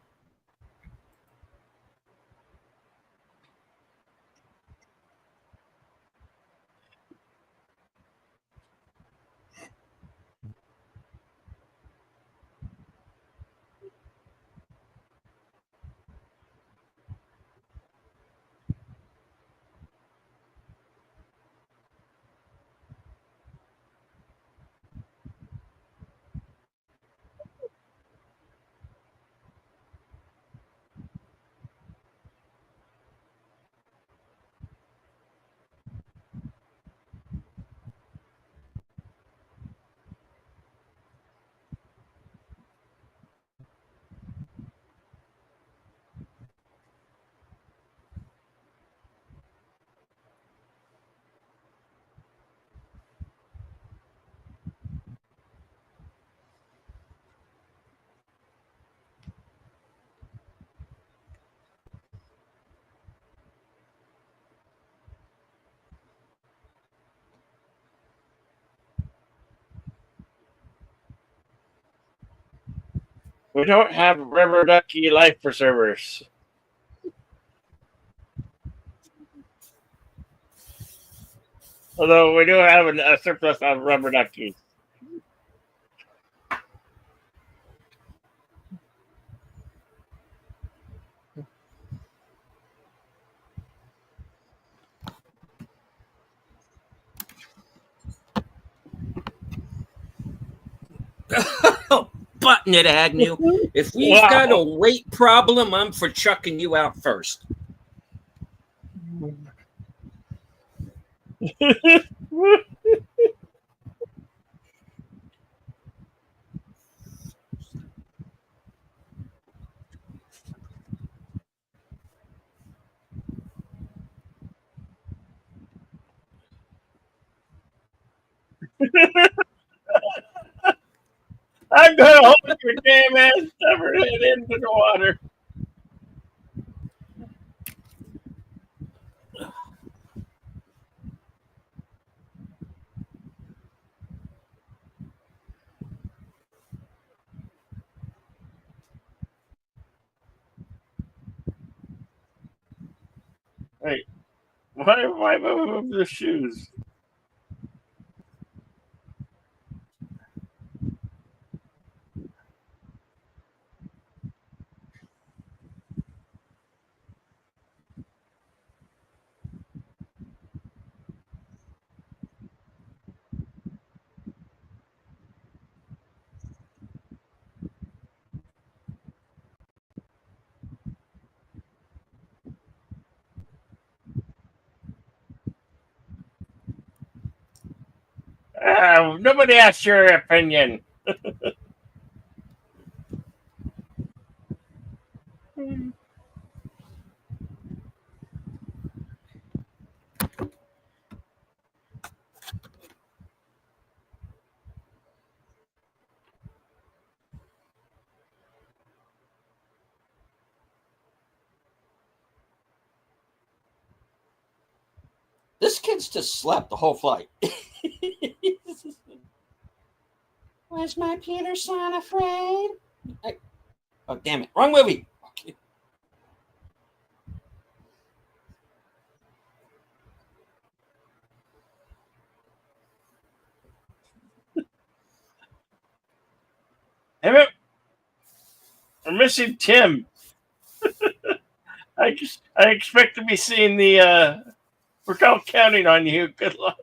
Speaker 1: We don't have rubber ducky life preservers. Although we do have a surplus of rubber duckies.
Speaker 2: Button it, Agnew. If we've got a weight problem, I'm for chucking you out first.
Speaker 1: I'm gonna hold your damn ass covered head into the water. Wait, why move the shoes? Nobody asked your opinion.
Speaker 2: This kid's just slept the whole flight. Was my Peter Son afraid? Oh, damn it. Wrong movie. Okay.
Speaker 1: Damn it. We're missing Tim. I expect to be seeing the. We're all counting on you. Good luck.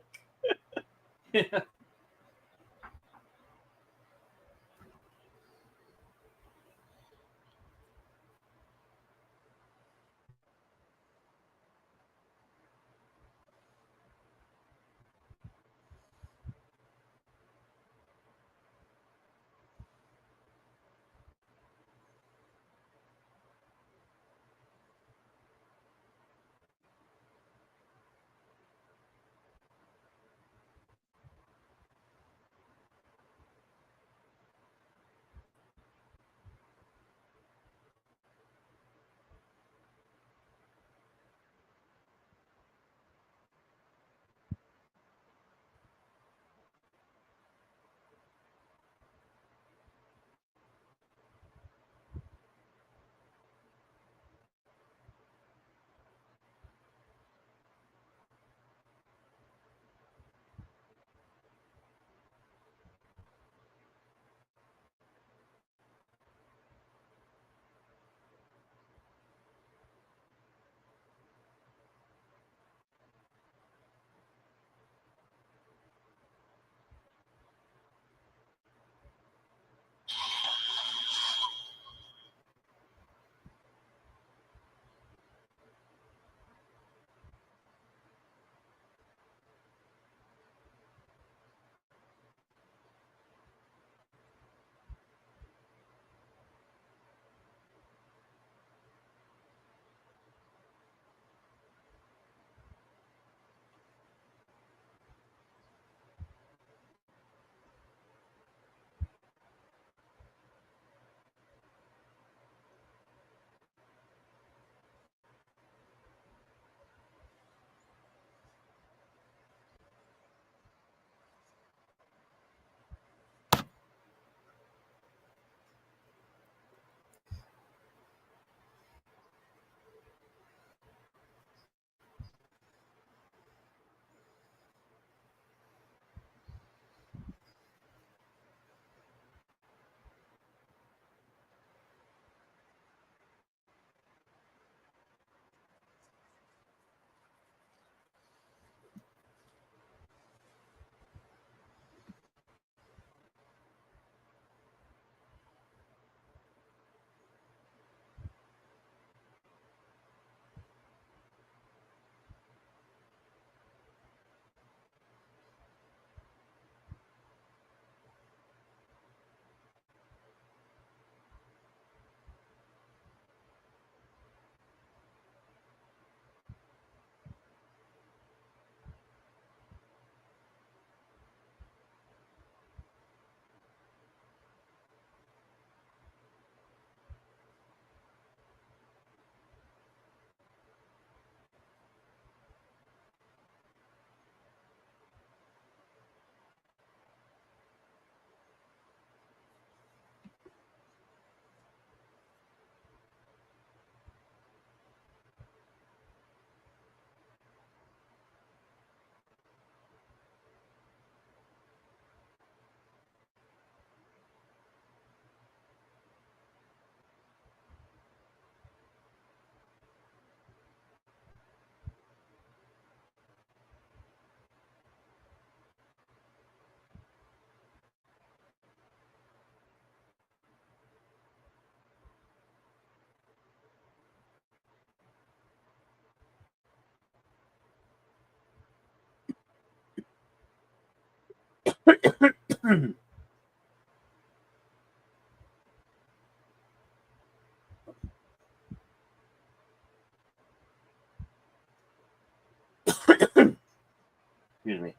Speaker 1: Excuse me.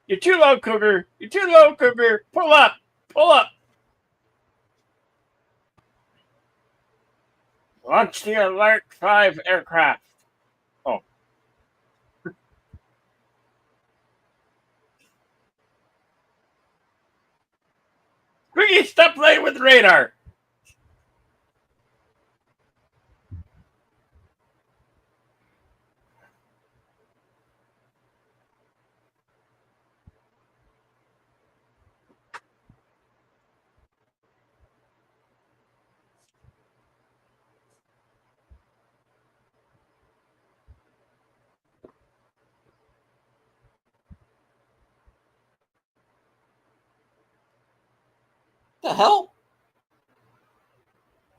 Speaker 1: You're too low, Cougar. You're too low, Cougar. Pull up. Pull up. Launch the Alert 5 aircraft. Oh. Quickie, stop playing with the radar.
Speaker 2: The hell?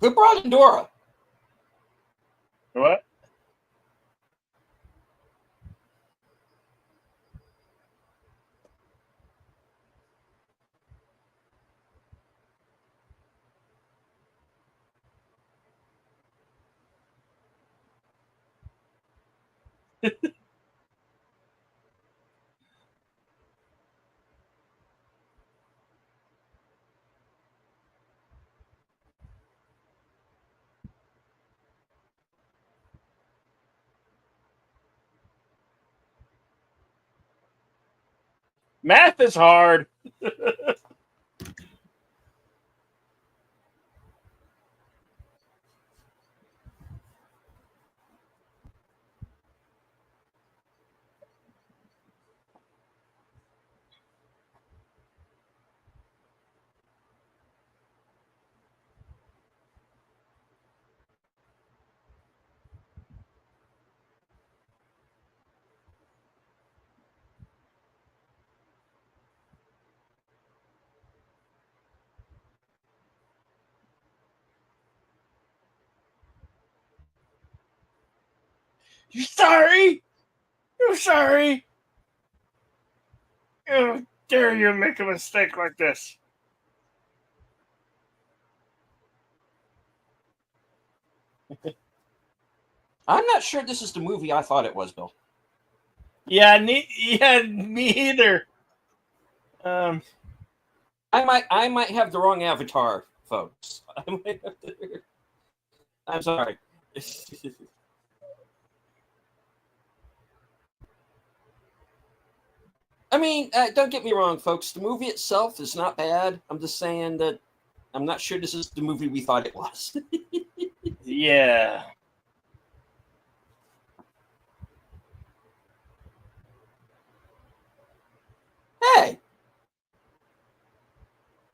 Speaker 2: Who brought in Dora?
Speaker 1: What? Math is hard. You sorry? You sorry? How dare you make a mistake like this?
Speaker 2: I'm not sure this is the movie I thought it was, Bill.
Speaker 1: Yeah, me either.
Speaker 2: I might have the wrong avatar, folks. I'm sorry. I mean, don't get me wrong, folks. The movie itself is not bad. I'm just saying that I'm not sure this is the movie we thought it was.
Speaker 1: Yeah.
Speaker 2: Hey,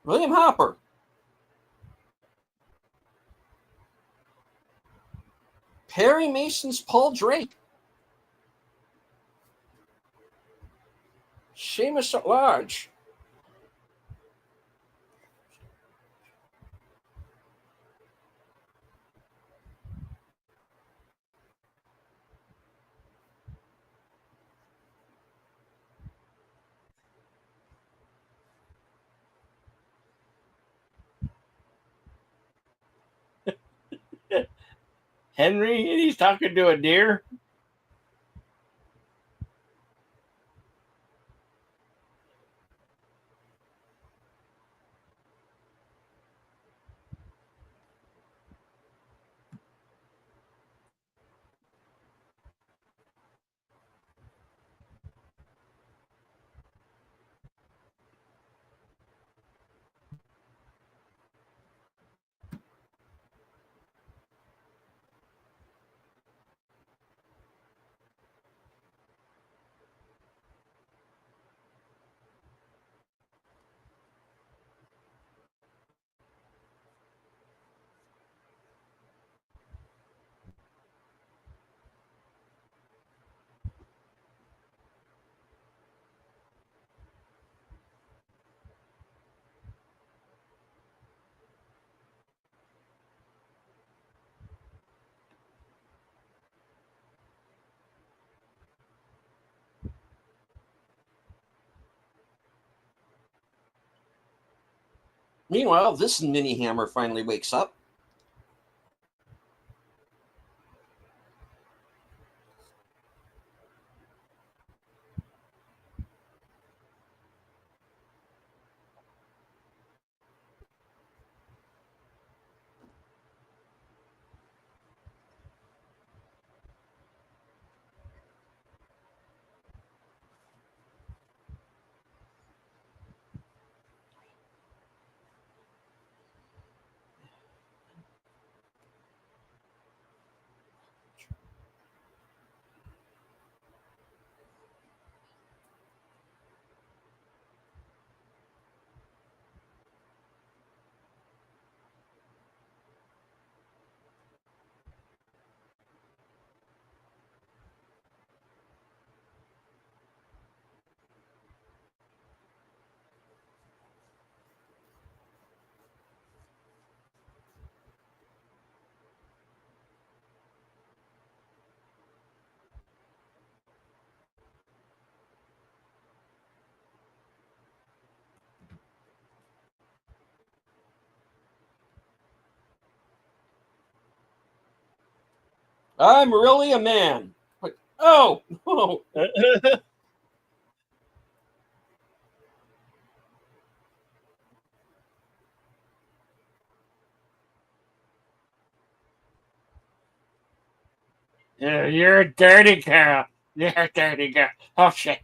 Speaker 2: William Hopper. Perry Mason's Paul Drake. Seamus at Large.
Speaker 1: Henry, and he's talking to a deer.
Speaker 2: Meanwhile, this mini hammer finally wakes up. I'm really a man. Like, oh, oh.
Speaker 1: You're a dirty girl. You're a dirty girl. Oh, shit.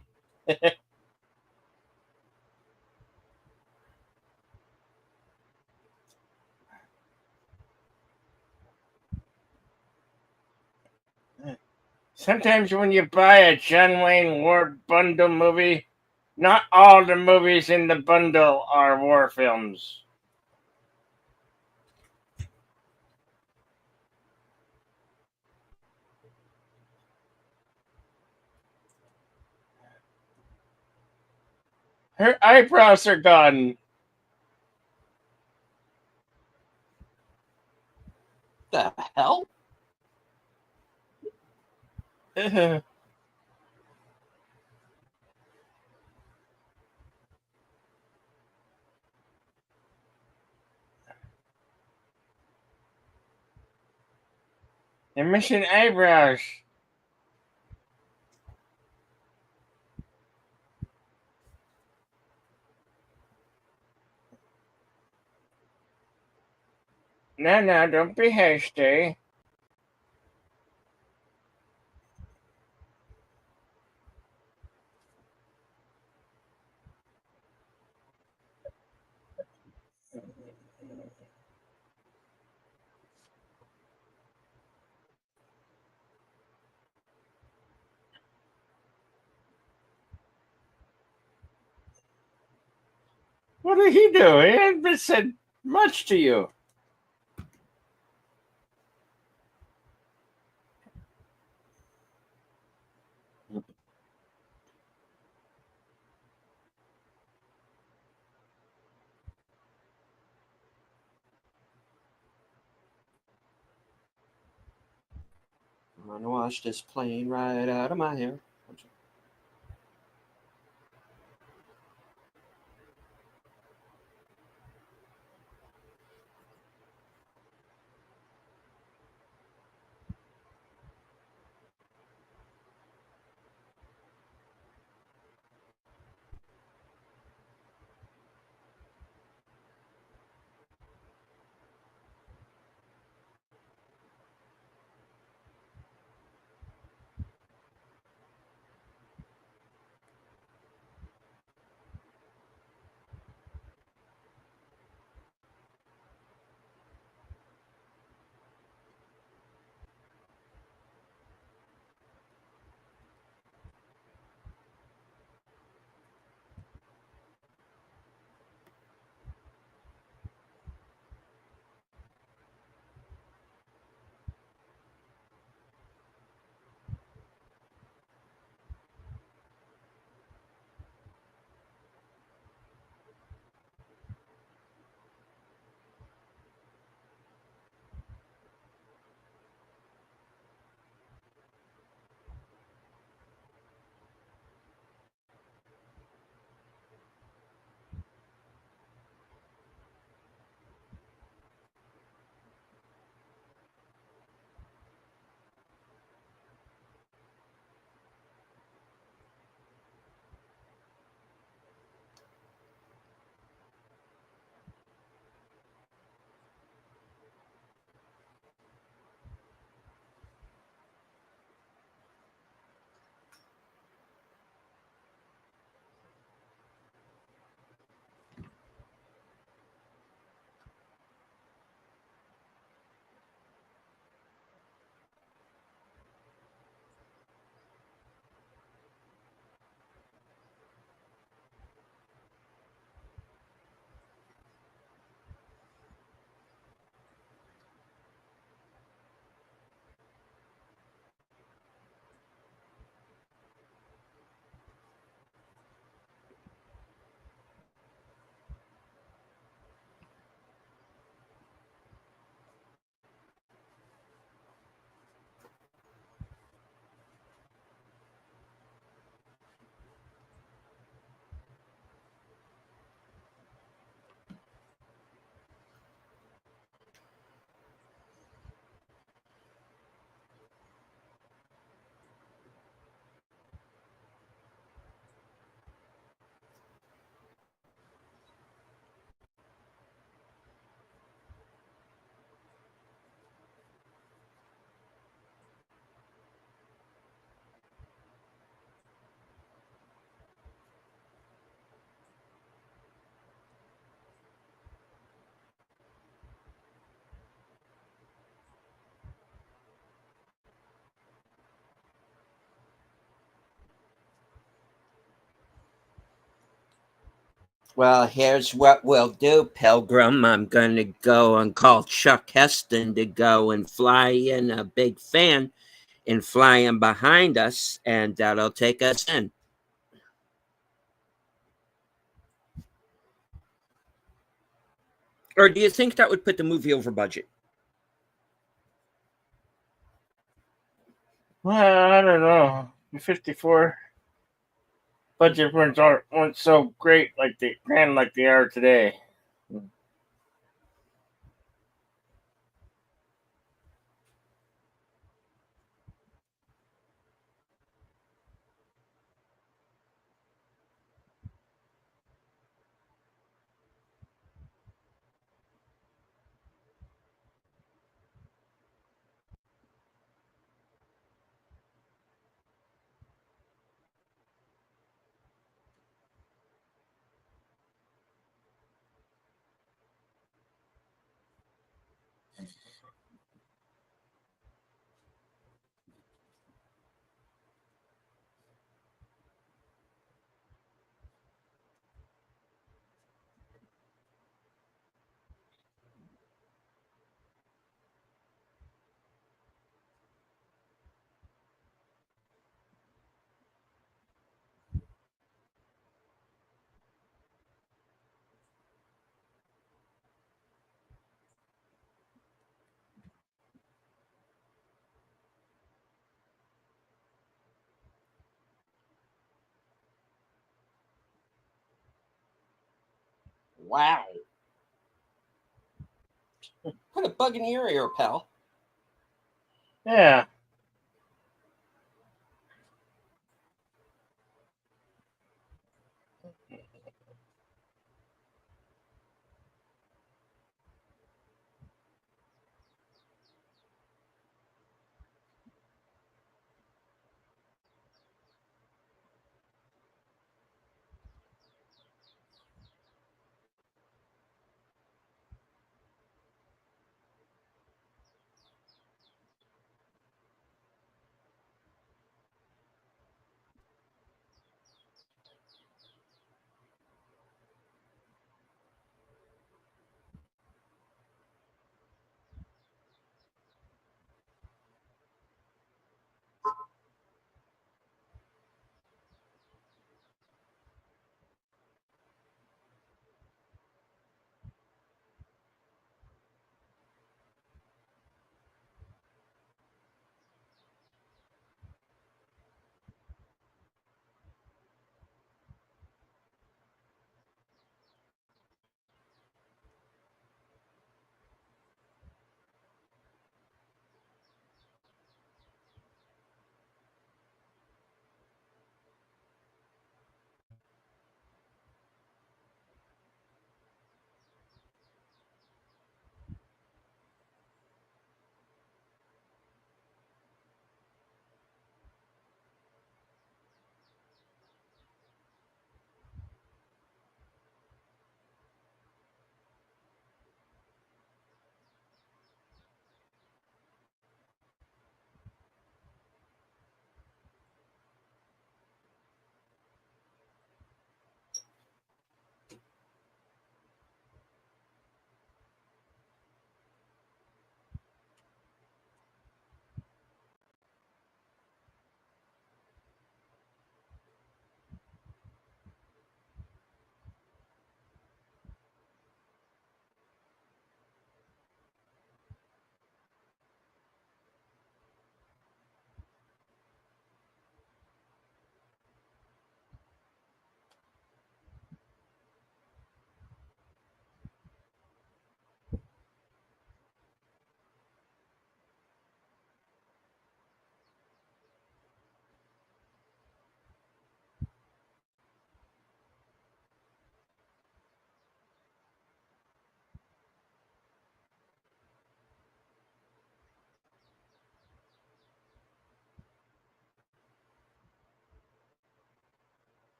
Speaker 1: Sometimes when you buy a John Wayne War bundle movie, not all the movies in the bundle are war films. Her eyebrows are gone.
Speaker 2: The hell?
Speaker 1: The missing eyebrows. No, don't be hasty. What did he do? He hasn't been said much to you.
Speaker 2: I'm gonna wash this plane right out of my hair. Well, here's what we'll do, Pilgrim. I'm going to go and call Chuck Heston to go and fly in a big fan and fly in behind us, and that'll take us in. Or do you think that would put the movie over budget?
Speaker 1: Well, I don't know. The 54 budget weren't so great like they are today.
Speaker 2: Wow. Put a bug in your ear, pal.
Speaker 1: Yeah.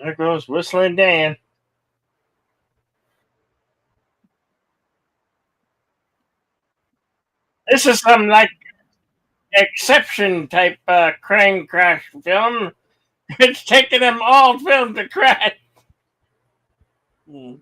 Speaker 1: There goes Whistling Dan. This is some like exception type crane crash film. It's taking them all film to crash.
Speaker 2: Hmm.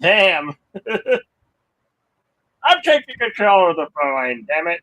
Speaker 1: Damn. I'm taking control of the phone, damn it.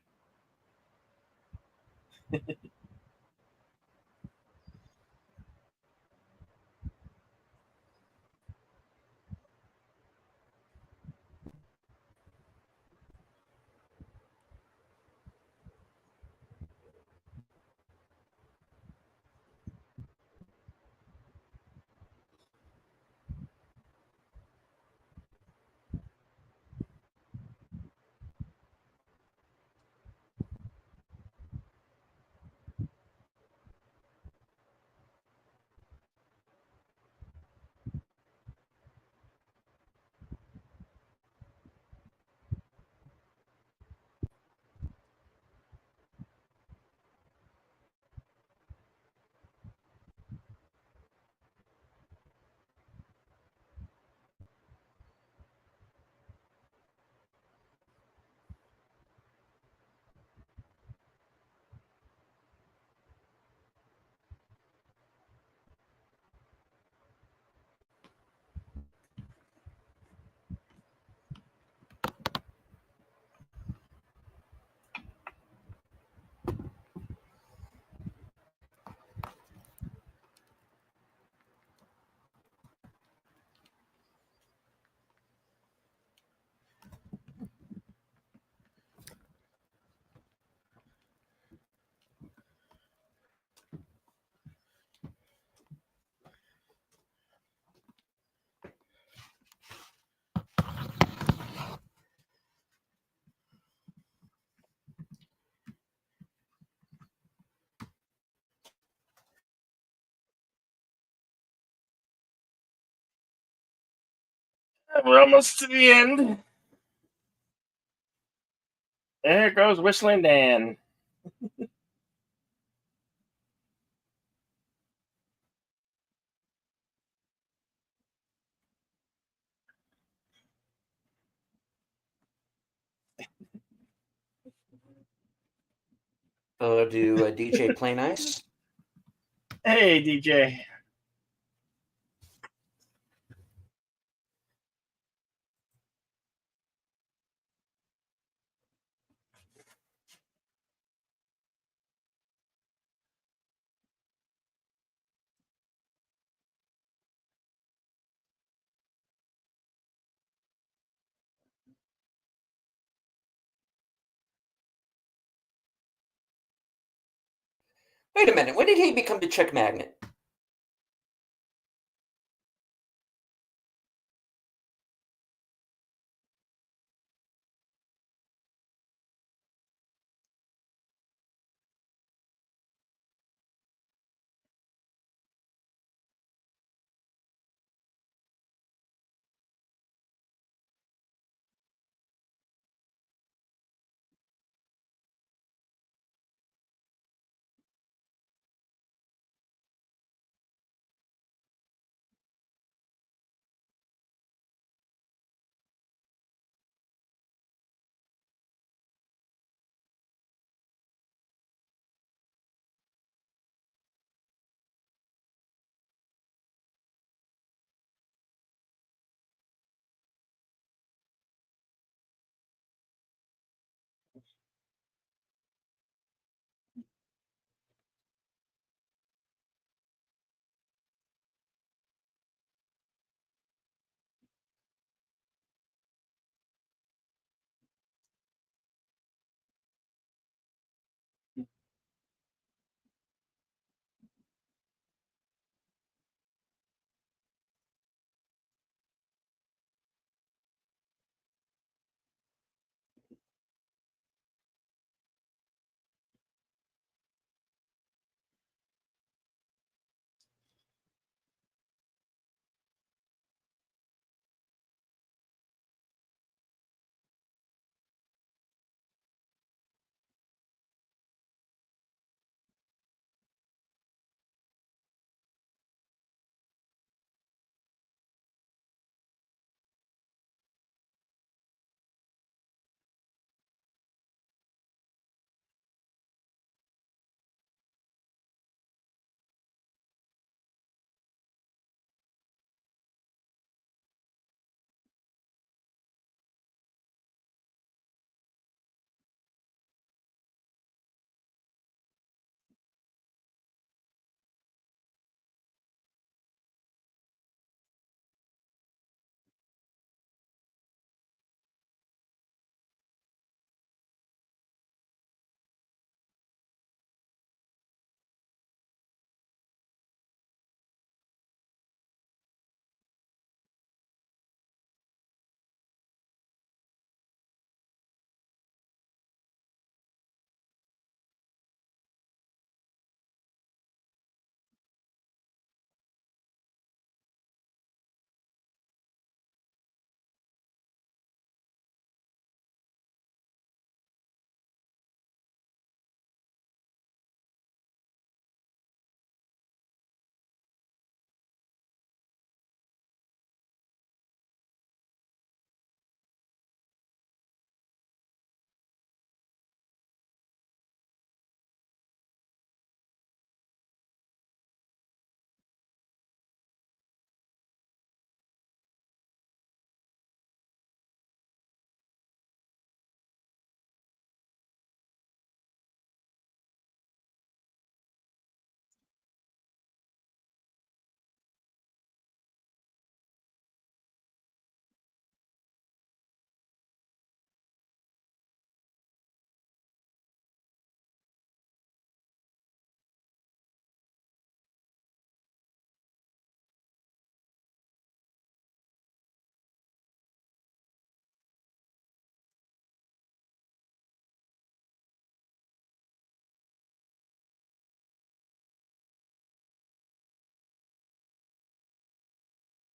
Speaker 1: We're almost to the end. There goes Whistling Dan.
Speaker 2: Do DJ Play Nice?
Speaker 1: Hey, DJ.
Speaker 2: Wait a minute. When did he become the Czech magnet?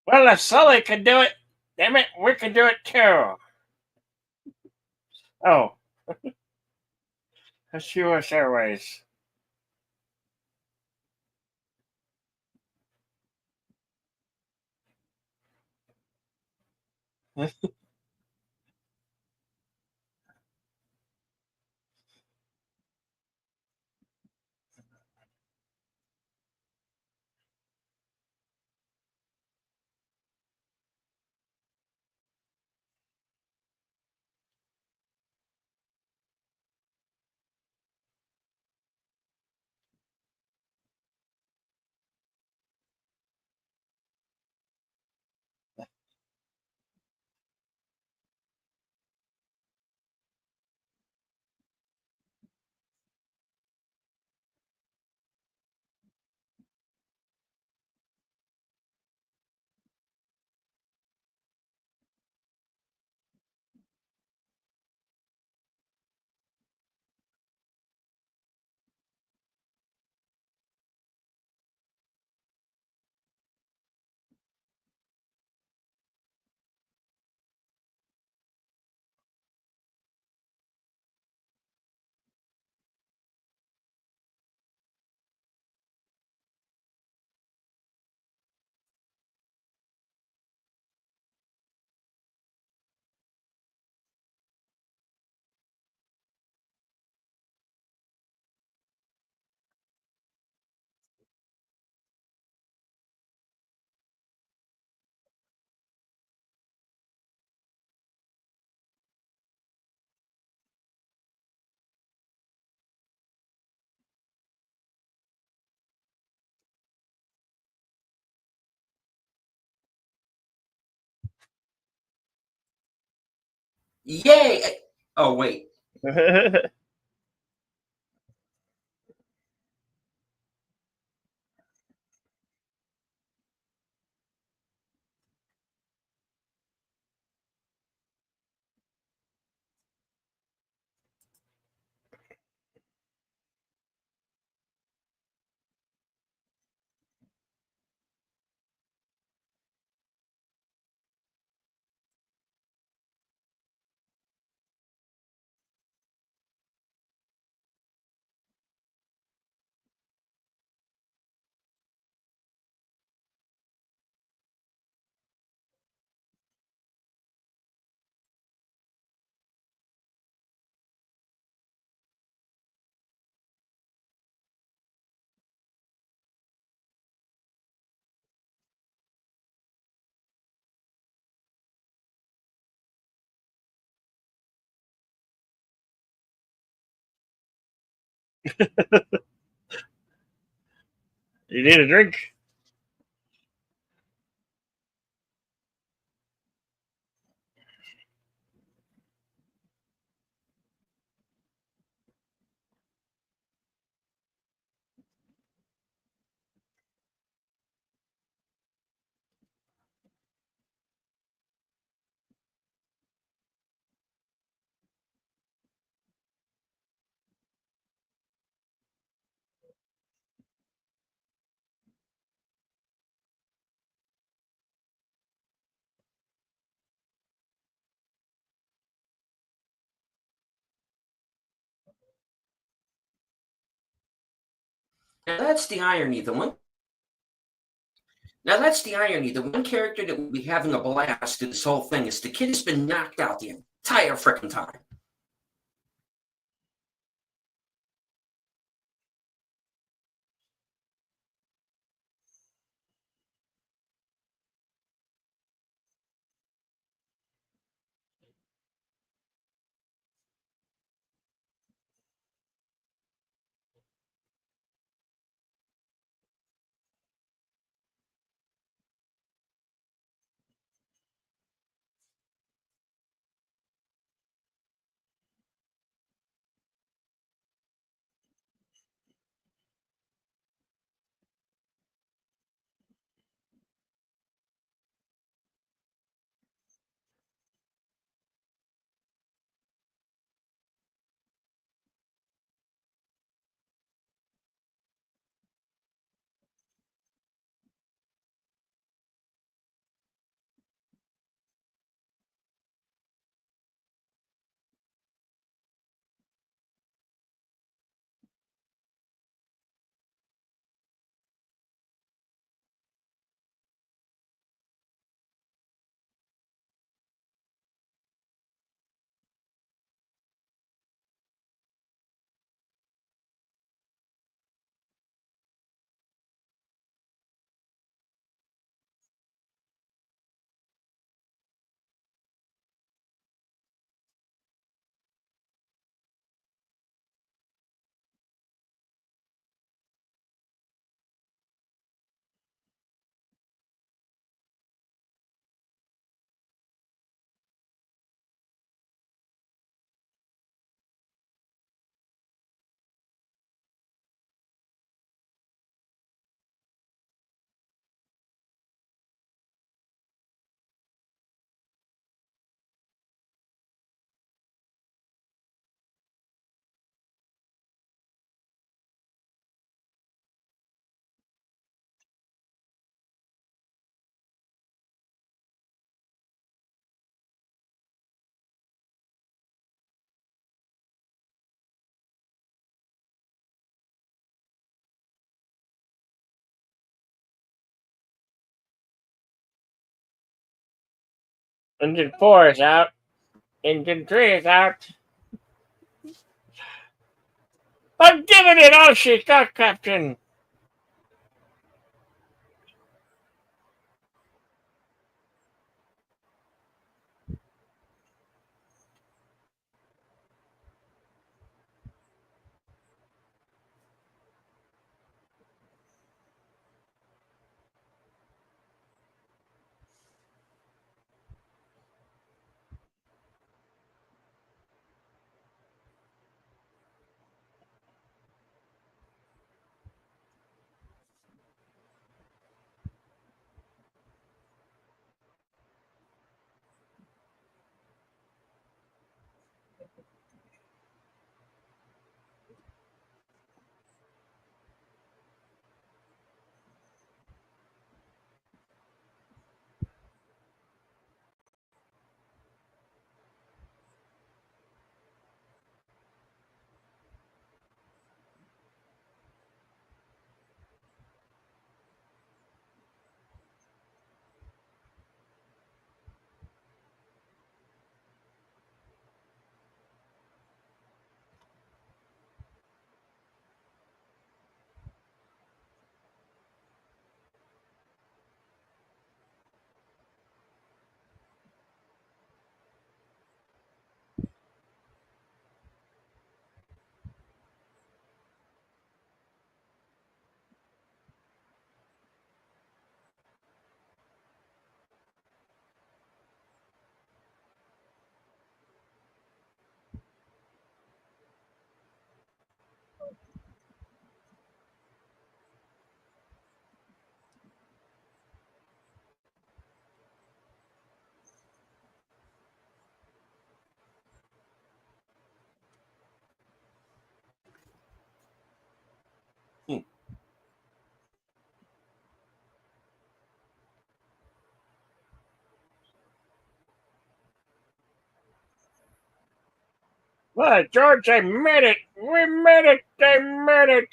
Speaker 1: Well, if Sully could do it, damn it, we can do it too. Oh, that's U.S. Airways.
Speaker 2: Yay! Oh, wait.
Speaker 1: You need a drink?
Speaker 2: Now that's the irony. Now that's the irony. The one character that will be having a blast through this whole thing is the kid has been knocked out the entire freaking time.
Speaker 1: Engine 4 is out. Engine 3 is out. I'm giving it all she got, Captain. Well, George, I made it. We made it. I made it.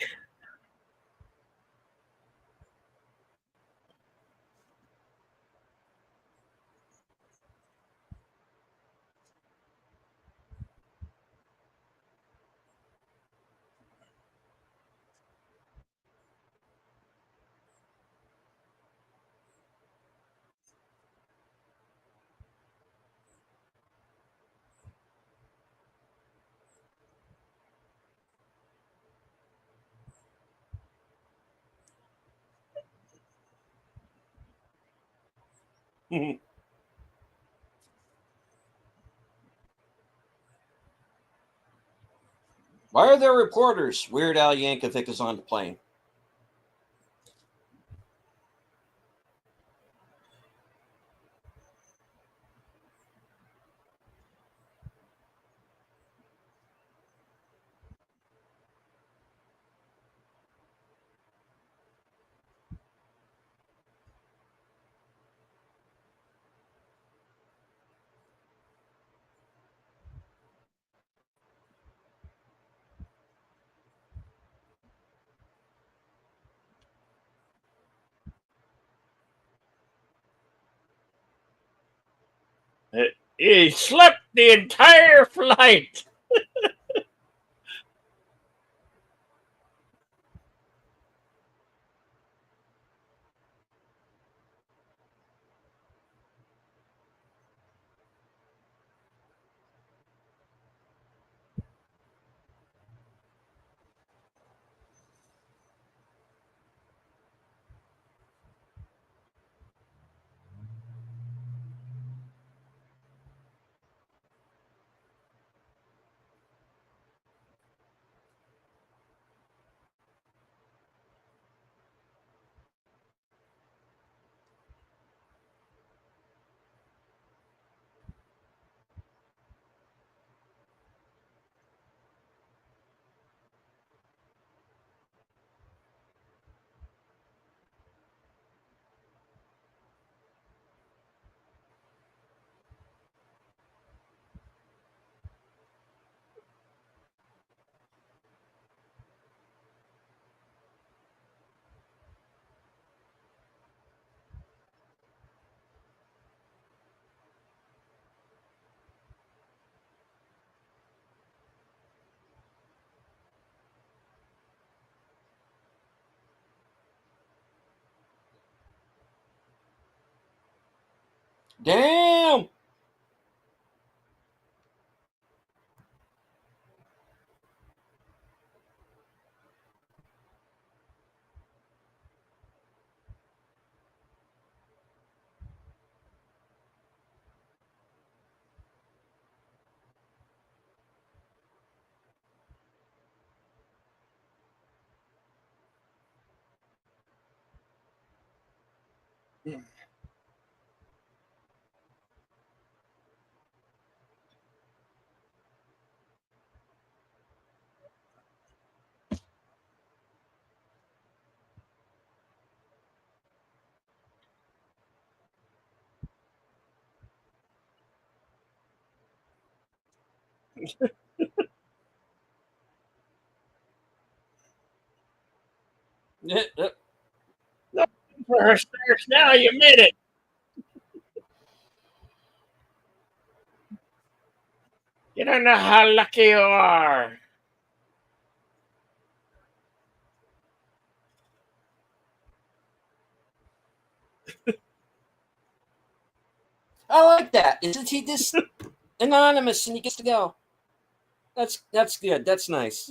Speaker 2: Why are there reporters? Weird Al Yankovic is on the plane.
Speaker 1: He slept the entire flight.
Speaker 2: Damn.
Speaker 1: No, for her stairs now, you made it. You don't know how lucky you are.
Speaker 2: I like that. Isn't he just anonymous and he gets to go? That's good. That's nice.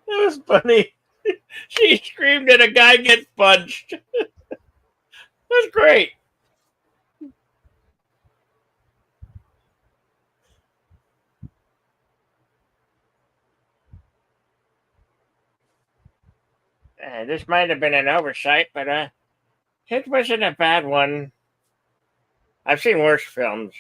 Speaker 1: It was funny. She screamed and a guy gets punched. That's great. This might have been an oversight, but it wasn't a bad one. I've seen worse films.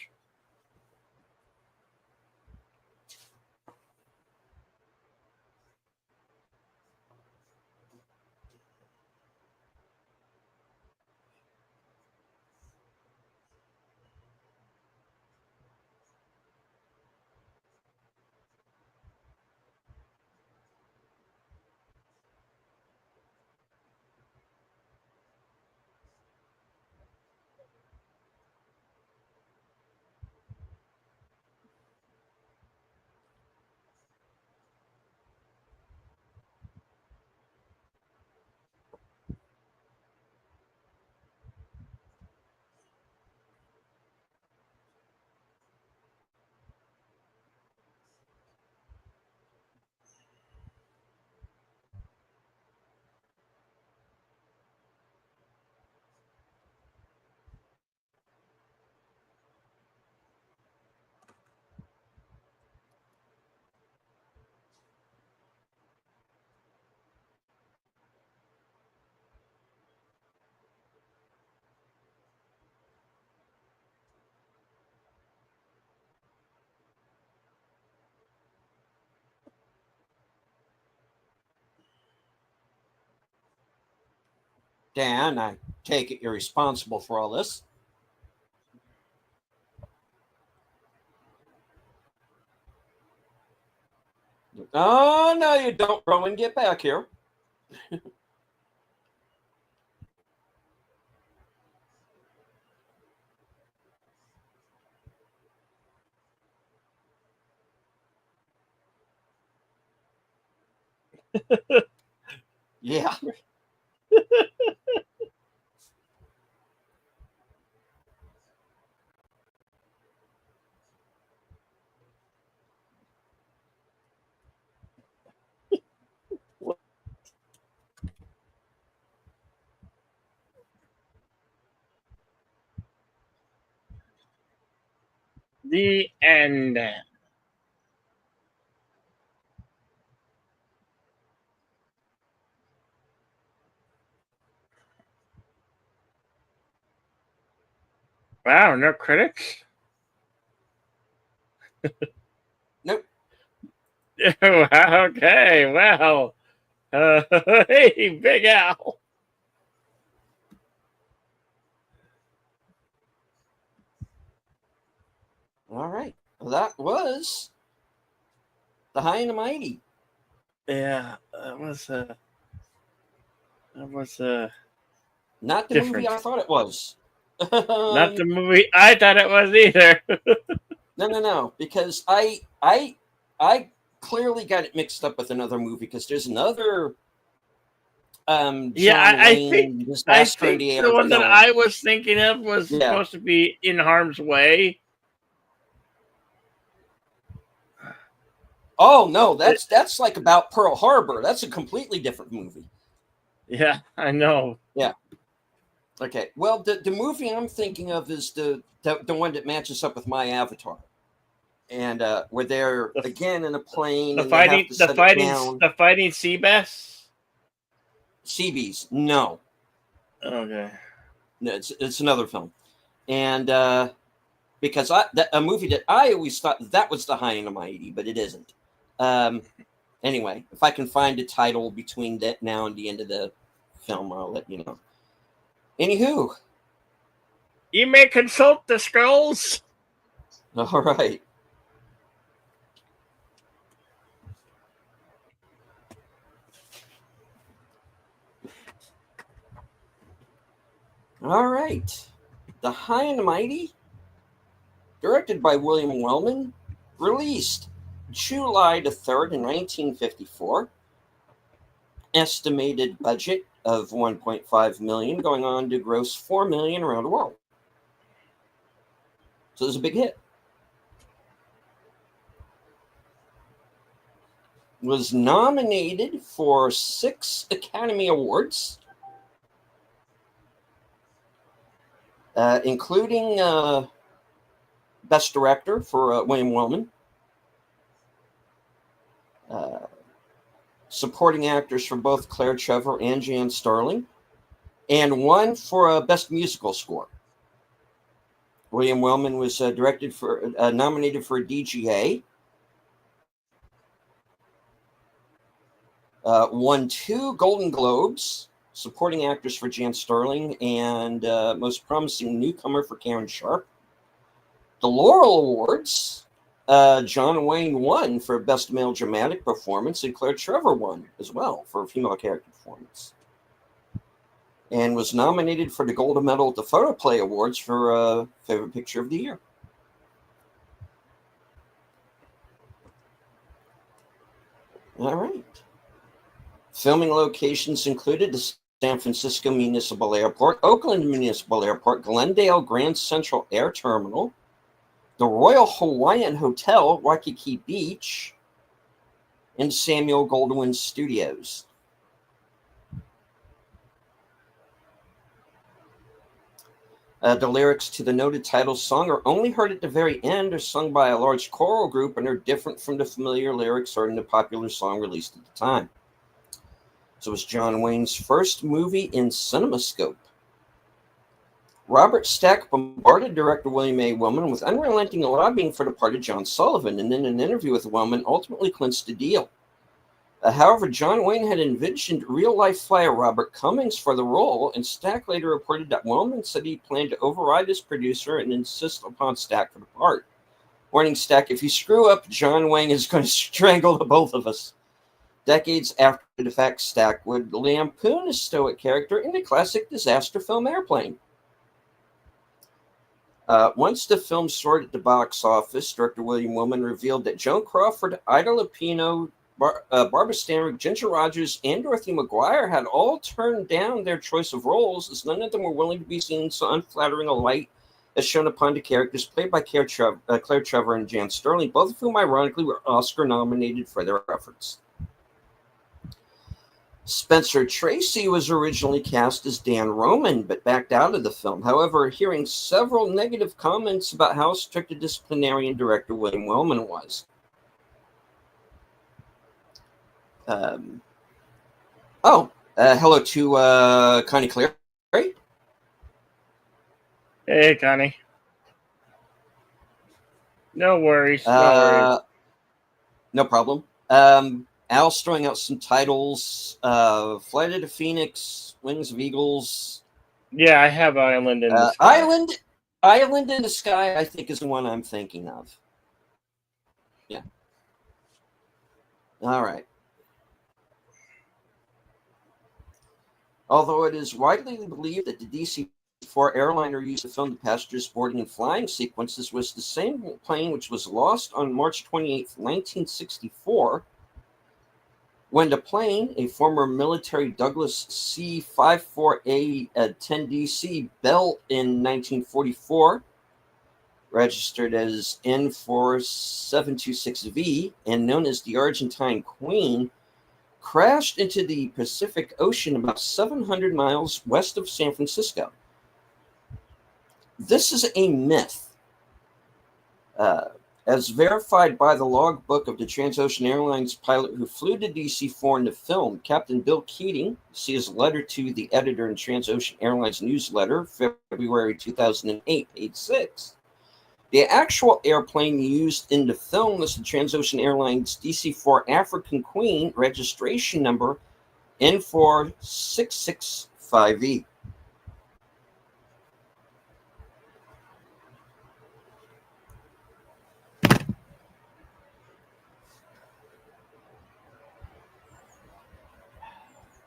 Speaker 2: Dan, I take it you're responsible for all this. Oh, no, you don't, Rowan. Get back here. Yeah.
Speaker 1: The end. Wow, no critics?
Speaker 2: Nope.
Speaker 1: Okay, well. Hey, Big Al.
Speaker 2: All right. Well, that was The High and the Mighty.
Speaker 1: Yeah, that was
Speaker 2: Not the
Speaker 1: different.
Speaker 2: movie I thought it was.
Speaker 1: Not the movie I thought it was either.
Speaker 2: No. Because I clearly got it mixed up with another movie because there's another John
Speaker 1: I
Speaker 2: Wayne,
Speaker 1: think
Speaker 2: Disaster in the
Speaker 1: the
Speaker 2: Air
Speaker 1: one that
Speaker 2: film.
Speaker 1: I was thinking of was
Speaker 2: Yeah.
Speaker 1: supposed to be In Harm's Way.
Speaker 2: Oh no, that's like about Pearl Harbor. That's a completely different movie.
Speaker 1: Yeah, I know.
Speaker 2: Yeah. Okay. Well, the movie I'm thinking of is the one that matches up with my Avatar, and where they're
Speaker 1: The,
Speaker 2: again in a plane
Speaker 1: the
Speaker 2: and they have
Speaker 1: fighting,
Speaker 2: to set it down.
Speaker 1: the fighting sea bass.
Speaker 2: Seabees. No,
Speaker 1: Okay.
Speaker 2: no, it's another film, and because a movie that I always thought that was the High and the Mighty, but it isn't. Anyway, if I can find a title between that now and the end of the film, I'll let you know. Anywho,
Speaker 1: You may consult the scrolls.
Speaker 2: all right. All right. The High and the Mighty, directed by William Wellman, released July the 3rd in 1954. Estimated budget of 1.5 million, going on to gross 4 million around the world. So it was a big hit. Was nominated for 6 Academy Awards, including Best Director for William Wellman, supporting actors for both Claire Trevor and Jan Starling, and 1 for Best Musical Score. William Wellman was nominated for a DGA, won 2 Golden Globes, supporting actors for Jan Starling and most promising newcomer for Karen Sharp. The Laurel Awards, John Wayne won for Best Male Dramatic Performance, and Claire Trevor won as well for a female character performance. And was nominated for the Golden Medal at the Photoplay Awards for Favorite Picture of the Year. All right. Filming locations included the San Francisco Municipal Airport, Oakland Municipal Airport, Glendale Grand Central Air Terminal, the Royal Hawaiian Hotel, Waikiki Beach, and Samuel Goldwyn Studios. The lyrics to the noted title song are only heard at the very end, are sung by a large choral group, and are different from the familiar lyrics heard in the popular song released at the time. So it was John Wayne's first movie in CinemaScope. Robert Stack bombarded director William A. Wellman with unrelenting lobbying for the part of John Sullivan, and in an interview with Wellman, ultimately clinched the deal. However, John Wayne had envisioned real-life flyer Robert Cummings for the role, and Stack later reported that Wellman said he planned to override his producer and insist upon Stack for the part, warning Stack, if you screw up, John Wayne is going to strangle the both of us. Decades after the fact, Stack would lampoon a stoic character in the classic disaster film Airplane. Once the film soared at the box office, director William Wellman revealed that Joan Crawford, Ida Lupino, Barbara Stanwyck, Ginger Rogers, and Dorothy McGuire had all turned down their choice of roles, as none of them were willing to be seen in so unflattering a light as shown upon the characters played by Claire Trevor and Jan Starling, both of whom ironically were Oscar-nominated for their efforts. Spencer Tracy was originally cast as Dan Roman, but backed out of the film. However, hearing several negative comments about how strict a disciplinarian director William Wellman was. Hello to Connie Cleary.
Speaker 1: Hey, Connie. No worries. No
Speaker 2: problem. Al's throwing out some titles. Flight of the Phoenix, Wings of Eagles.
Speaker 1: Yeah, I have Island in the Sky.
Speaker 2: Island in the Sky, I think, is the one I'm thinking of. Yeah. All right. Although it is widely believed that the DC-4 airliner used to film the passengers boarding and flying sequences was the same plane which was lost on March 28, 1964, when the plane, a former military Douglas C-54A 10DC Bell in 1944, registered as N4726V and known as the Argentine Queen, crashed into the Pacific Ocean about 700 miles west of San Francisco. This is a myth, as verified by the logbook of the Transocean Airlines pilot who flew to DC-4 in the film, Captain Bill Keating. See his letter to the editor in Transocean Airlines newsletter, February 2008, page 6. The actual airplane used in the film was the Transocean Airlines DC-4 African Queen, registration number N4665E.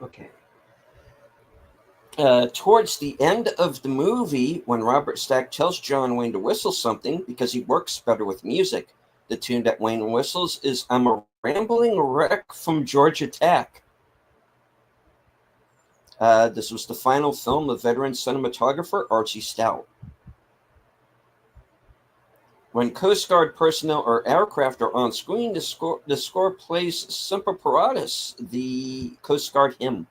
Speaker 2: Okay. Towards the end of the movie, when Robert Stack tells John Wayne to whistle something because he works better with music, the tune that Wayne whistles is "I'm a Rambling Wreck from Georgia Tech." This was the final film of veteran cinematographer Archie Stout. When Coast Guard personnel or aircraft are on screen, the score plays Semper Paratus, the Coast Guard hymn.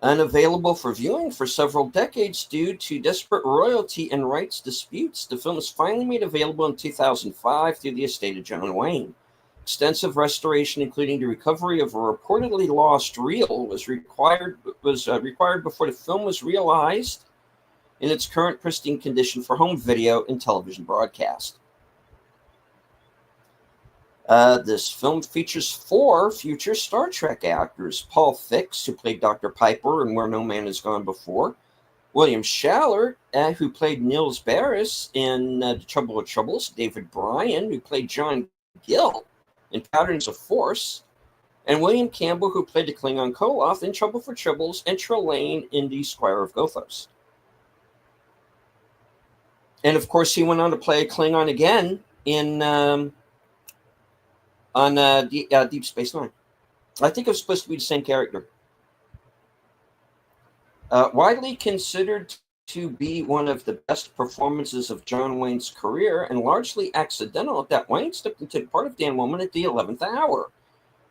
Speaker 2: Unavailable for viewing for several decades due to desperate royalty and rights disputes, the film was finally made available in 2005 through the estate of John Wayne. Extensive restoration, including the recovery of a reportedly lost reel, was required before the film was realized in its current pristine condition for home video and television broadcast. This film features 4 future Star Trek actors: Paul Fix, who played Dr. Piper in Where No Man Has Gone Before; William Schaller, who played Niels Barris in The Trouble with Troubles; David Bryan, who played John Gill in Patterns of Force; and William Campbell, who played the Klingon Koloth in Trouble for Troubles, and Trelane in The Squire of Gothos. And of course, he went on to play a Klingon again in Deep Space Nine. I think it was supposed to be the same character. Widely considered to be one of the best performances of John Wayne's career, and largely accidental, that Wayne stepped into the part of Dan Woman at the 11th hour,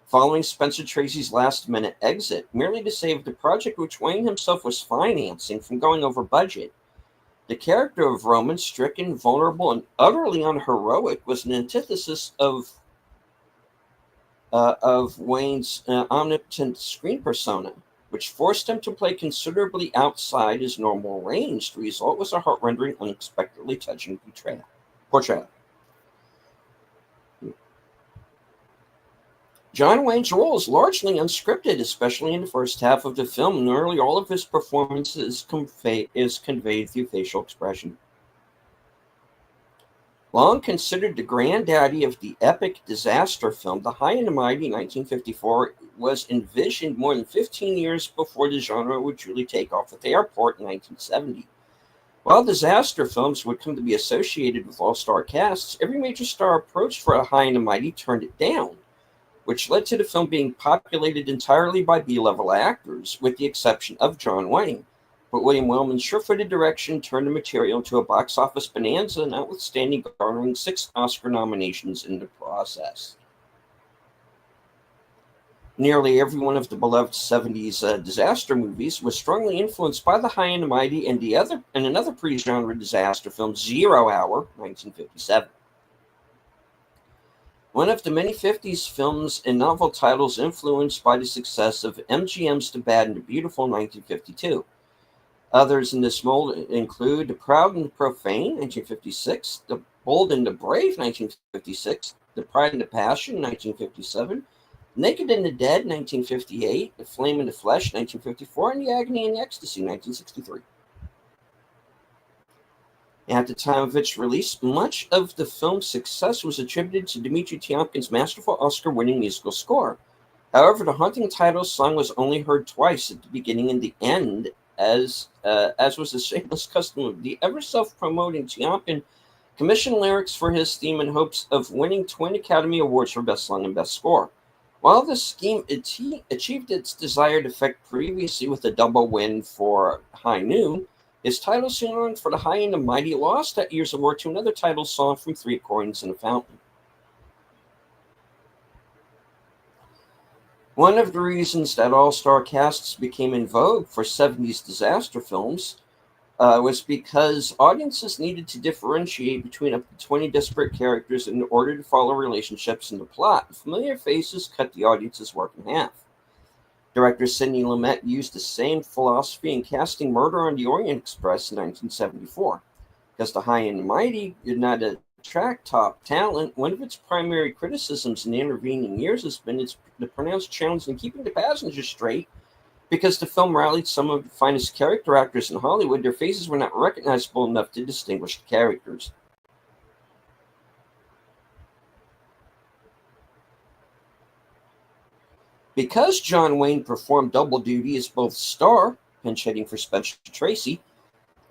Speaker 2: following Spencer Tracy's last-minute exit, merely to save the project which Wayne himself was financing from going over budget. The character of Roman, stricken, vulnerable, and utterly unheroic, was an antithesis of Wayne's omnipotent screen persona, which forced him to play considerably outside his normal range. The result was a heart-rendering, unexpectedly touching portrayal. John Wayne's role is largely unscripted, especially in the first half of the film. Nearly all of his performance is conveyed through facial expression. Long considered the granddaddy of the epic disaster film, The High and the Mighty, 1954, was envisioned more than 15 years before the genre would truly take off at the airport in 1970. While disaster films would come to be associated with all-star casts, every major star approached for A High and the Mighty turned it down, which led to the film being populated entirely by B-level actors, with the exception of John Wayne. But William Wellman's sure-footed direction turned the material into a box office bonanza, notwithstanding garnering 6 Oscar nominations in the process. Nearly every one of the beloved 70s disaster movies was strongly influenced by The High and the Mighty and another pre-genre disaster film, Zero Hour, 1957. One of the many 50s films and novel titles influenced by the success of MGM's The Bad and the Beautiful, 1952. Others in this mold include The Proud and the Profane, 1956, The Bold and the Brave, 1956, The Pride and the Passion, 1957, Naked and the Dead, 1958, The Flame and the Flesh, 1954, and The Agony and the Ecstasy, 1963. At the time of its release, much of the film's success was attributed to Dmitri Tiomkin's masterful Oscar-winning musical score. However, the haunting title song was only heard twice, at the beginning and the end, as was the shameless custom of the ever self-promoting Tiomkin, commissioned lyrics for his theme in hopes of winning twin Academy Awards for Best Song and Best Score. While this scheme achieved its desired effect previously with a double win for High Noon, his title song for the High and the Mighty lost that year's award to another title song from Three Coins and a Fountain. One of the reasons that all-star casts became in vogue for 70s disaster films was because audiences needed to differentiate between up to 20 disparate characters in order to follow relationships in the plot. Familiar faces cut the audience's work in half. Director Sidney Lumet used the same philosophy in casting Murder on the Orient Express in 1974. Because The High and Mighty did not attract top talent, one of its primary criticisms in the intervening years has been the pronounced challenge in keeping the passengers straight. Because the film rallied some of the finest character actors in Hollywood, their faces were not recognizable enough to distinguish the characters. Because John Wayne performed double duty as both star, pinch hitting for Spencer Tracy,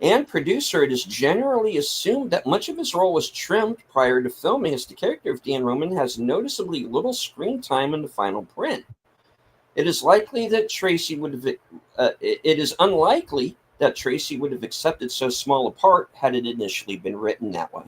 Speaker 2: and producer, it is generally assumed that much of his role was trimmed prior to filming, as the character of Dan Roman has noticeably little screen time in the final print. It is unlikely that Tracy would have accepted so small a part had it initially been written that way.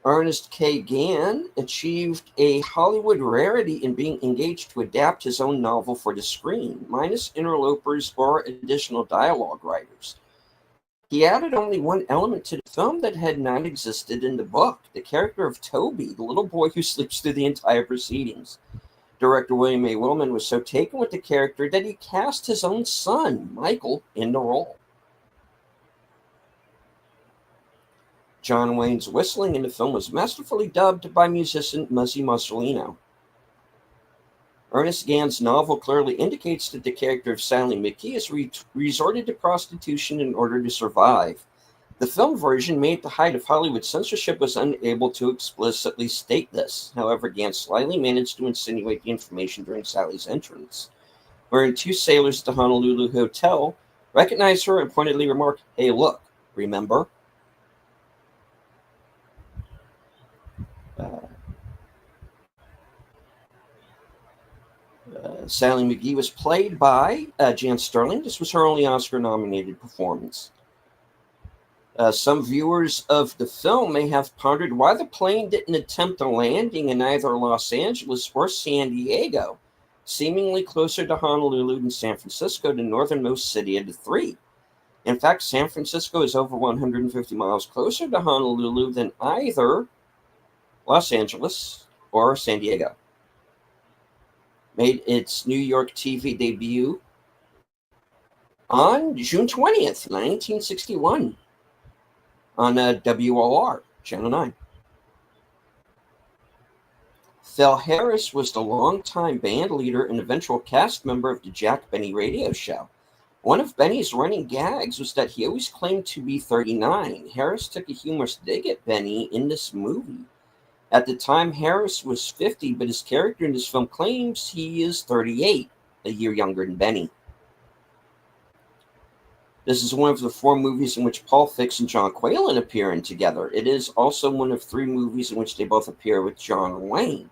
Speaker 2: Ernest K. Gann achieved a Hollywood rarity in being engaged to adapt his own novel for the screen, minus interlopers or additional dialogue writers. He added only one element to the film that had not existed in the book, the character of Toby, the little boy who sleeps through the entire proceedings. Director William A. Willman was so taken with the character that he cast his own son, Michael, in the role. John Wayne's whistling in the film was masterfully dubbed by musician Muzzy Mussolino. Ernest Gann's novel clearly indicates that the character of Sally McGee has resorted to prostitution in order to survive. The film version, made at the height of Hollywood censorship, was unable to explicitly state this. However, Gann slyly managed to insinuate the information during Sally's entrance, wherein two sailors at the Honolulu hotel recognize her and pointedly remark, "Hey, look, remember?" Sally McGee was played by Jan Sterling. This was her only Oscar-nominated performance. Some viewers of the film may have pondered why the plane didn't attempt a landing in either Los Angeles or San Diego, seemingly closer to Honolulu than San Francisco, the northernmost city of the three. In fact, San Francisco is over 150 miles closer to Honolulu than either Los Angeles or San Diego. Made its New York TV debut on June 20th, 1961 on WOR, Channel 9. Phil Harris was the longtime band leader and eventual cast member of the Jack Benny radio show. One of Benny's running gags was that he always claimed to be 39. Harris took a humorous dig at Benny in this movie. At the time, Harris was 50, but his character in this film claims he is 38, a year younger than Benny. This is one of the 4 movies in which Paul Fix and John Quaylen appear in together. It is also one of 3 movies in which they both appear with John Wayne.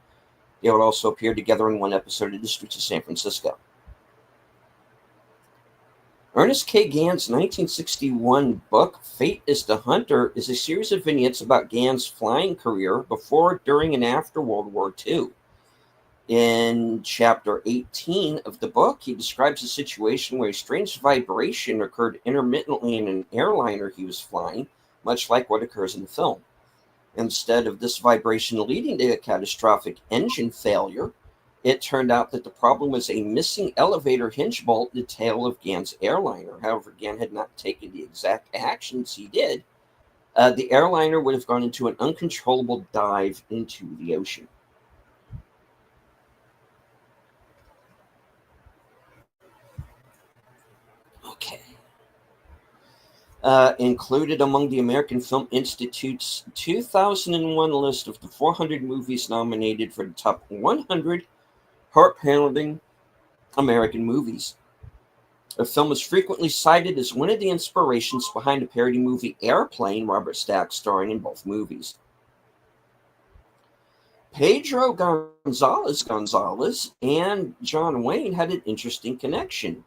Speaker 2: They would also appear together in one episode of The Streets of San Francisco. Ernest K. Gann's 1961 book, Fate is the Hunter, is a series of vignettes about Gann's flying career before, during, and after World War II. In chapter 18 of the book, he describes a situation where a strange vibration occurred intermittently in an airliner he was flying, much like what occurs in the film. Instead of this vibration leading to a catastrophic engine failure, it turned out that the problem was a missing elevator hinge bolt in the tail of Gann's airliner. However, Gann had not taken the exact actions he did. The airliner would have gone into an uncontrollable dive into the ocean. Okay. Included among the American Film Institute's 2001 list of the 400 movies nominated for the top 100 heart-pounding American movies. The film was frequently cited as one of the inspirations behind the parody movie Airplane, Robert Stack starring in both movies. Pedro Gonzalez and John Wayne had an interesting connection.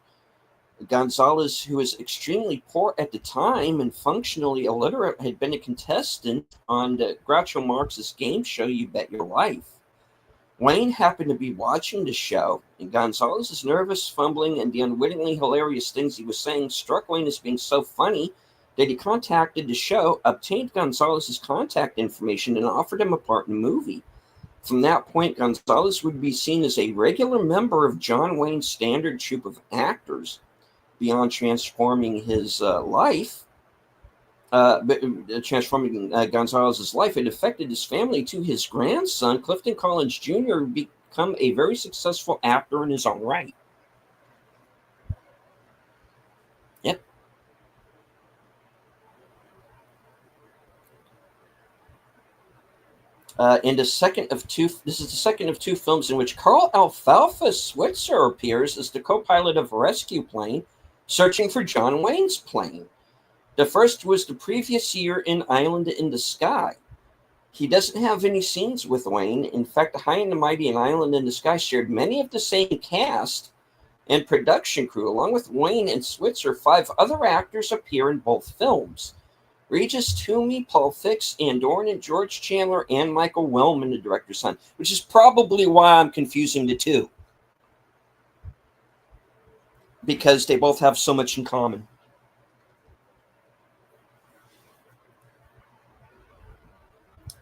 Speaker 2: Gonzalez, who was extremely poor at the time and functionally illiterate, had been a contestant on the Groucho Marx's game show You Bet Your Life. Wayne happened to be watching the show, and Gonzalez's nervous fumbling and the unwittingly hilarious things he was saying struck Wayne as being so funny that he contacted the show, obtained Gonzalez's contact information, and offered him a part in the movie. From that point, Gonzalez would be seen as a regular member of John Wayne's standard troupe of actors. Beyond transforming his life, transforming Gonzalez's life, it affected his family too. His grandson, Clifton Collins Jr., become a very successful actor in his own right. Yep. And this is the second of two films in which Carl Alfalfa Switzer appears as the co-pilot of a rescue plane searching for John Wayne's plane. The first was the previous year in Island in the Sky. He doesn't have any scenes with Wayne. In fact, High and Mighty and Island in the Sky shared many of the same cast and production crew. Along with Wayne and Switzer, 5 other actors appear in both films. Regis Toomey, Paul Fix, Ann Doran, and George Chandler, and Michael Wellman, the director's son, which is probably why I'm confusing the two. Because they both have so much in common.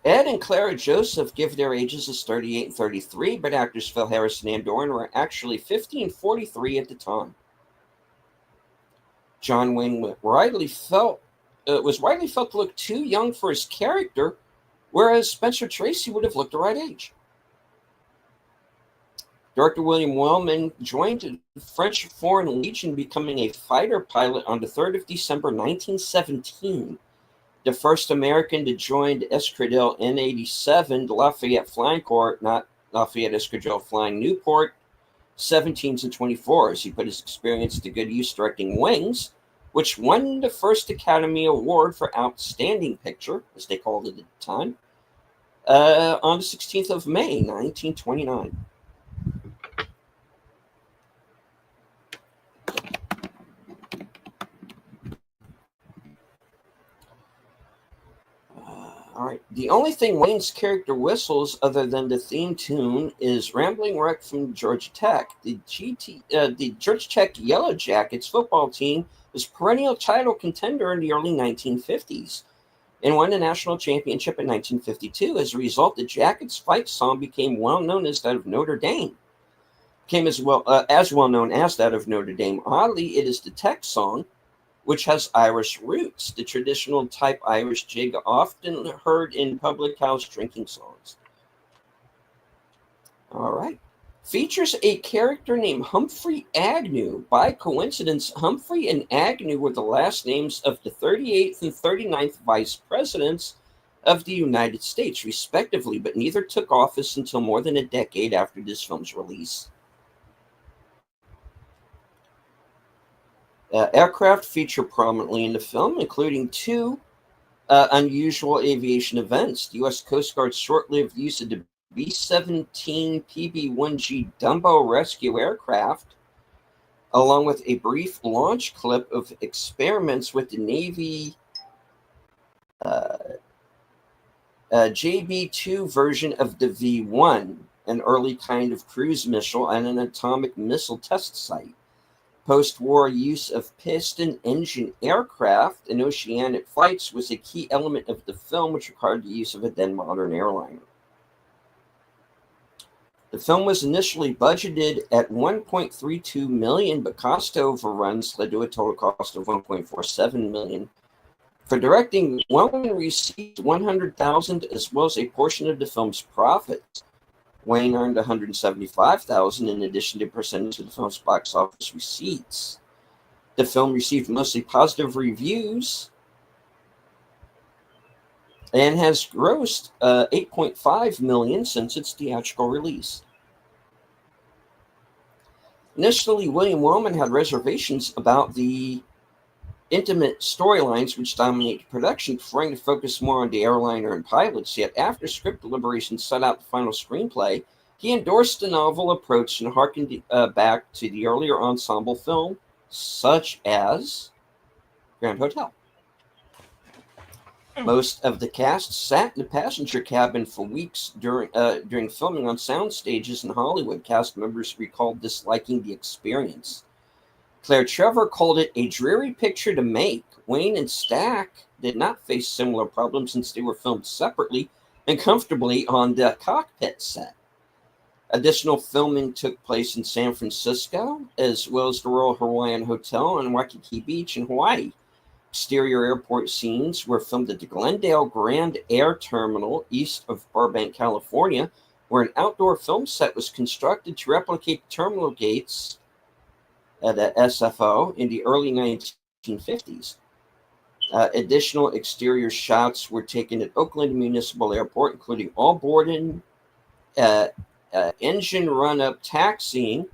Speaker 2: Ed and Clara Joseph give their ages as 38 and 33, but actors Phil Harris and Ann Doran were actually 50 and 43 at the time. John Wayne was widely felt to look too young for his character, whereas Spencer Tracy would have looked the right age. Director William Wellman joined the French Foreign Legion, becoming a fighter pilot on the 3rd of December 1917. The first American to join the Escadrille N-87, the Lafayette Flying Corps, not Lafayette Escadrille Flying Newport, 17s and 24s. He put his experience to good use directing Wings, which won the first Academy Award for Outstanding Picture, as they called it at the time, on the 16th of May, 1929. All right. The only thing Wayne's character whistles, other than the theme tune, is "Rambling Wreck" from Georgia Tech. The Georgia Tech Yellow Jackets football team was perennial title contender in the early 1950s and won the national championship in 1952. As a result, the Jackets' fight song became well known as that of Notre Dame. Became as well known as that of Notre Dame. Oddly, it is the Tech song, which has Irish roots, the traditional type Irish jig often heard in public house drinking songs. All right. Features a character named Humphrey Agnew. By coincidence, Humphrey and Agnew were the last names of the 38th and 39th vice presidents of the United States, respectively, but neither took office until more than a decade after this film's release. Aircraft feature prominently in the film, including 2 unusual aviation events. The U.S. Coast Guard's short-lived use of the B-17 PB-1G Dumbo rescue aircraft, along with a brief launch clip of experiments with the Navy JB-2 version of the V-1, an early kind of cruise missile and an atomic missile test site. Post-war use of piston engine aircraft in oceanic flights was a key element of the film, which required the use of a then modern airliner. The film was initially budgeted at $1.32 million, but cost overruns led to a total cost of $1.47 million. For directing, Wellman received $100,000 as well as a portion of the film's profits. Wayne earned $175,000 in addition to a percentage of the film's box office receipts. The film received mostly positive reviews and has grossed $8.5 million since its theatrical release. Initially, William Wellman had reservations about the intimate storylines which dominate production, preferring to focus more on the airliner and pilots. Yet, after script deliberations set out the final screenplay, he endorsed the novel approach and harkened back to the earlier ensemble film, such as Grand Hotel. Most of the cast sat in the passenger cabin for weeks during filming on sound stages in Hollywood. Cast members recalled disliking the experience. Claire Trevor called it a dreary picture to make. Wayne and Stack did not face similar problems since they were filmed separately and comfortably on the cockpit set. Additional filming took place in San Francisco, as well as the Royal Hawaiian Hotel and Waikiki Beach in Hawaii. Exterior airport scenes were filmed at the Glendale Grand Air Terminal east of Burbank, California, where an outdoor film set was constructed to replicate the terminal gates at the SFO in the early 1950s. Additional exterior shots were taken at Oakland Municipal Airport, including all boarding, engine run-up taxiing,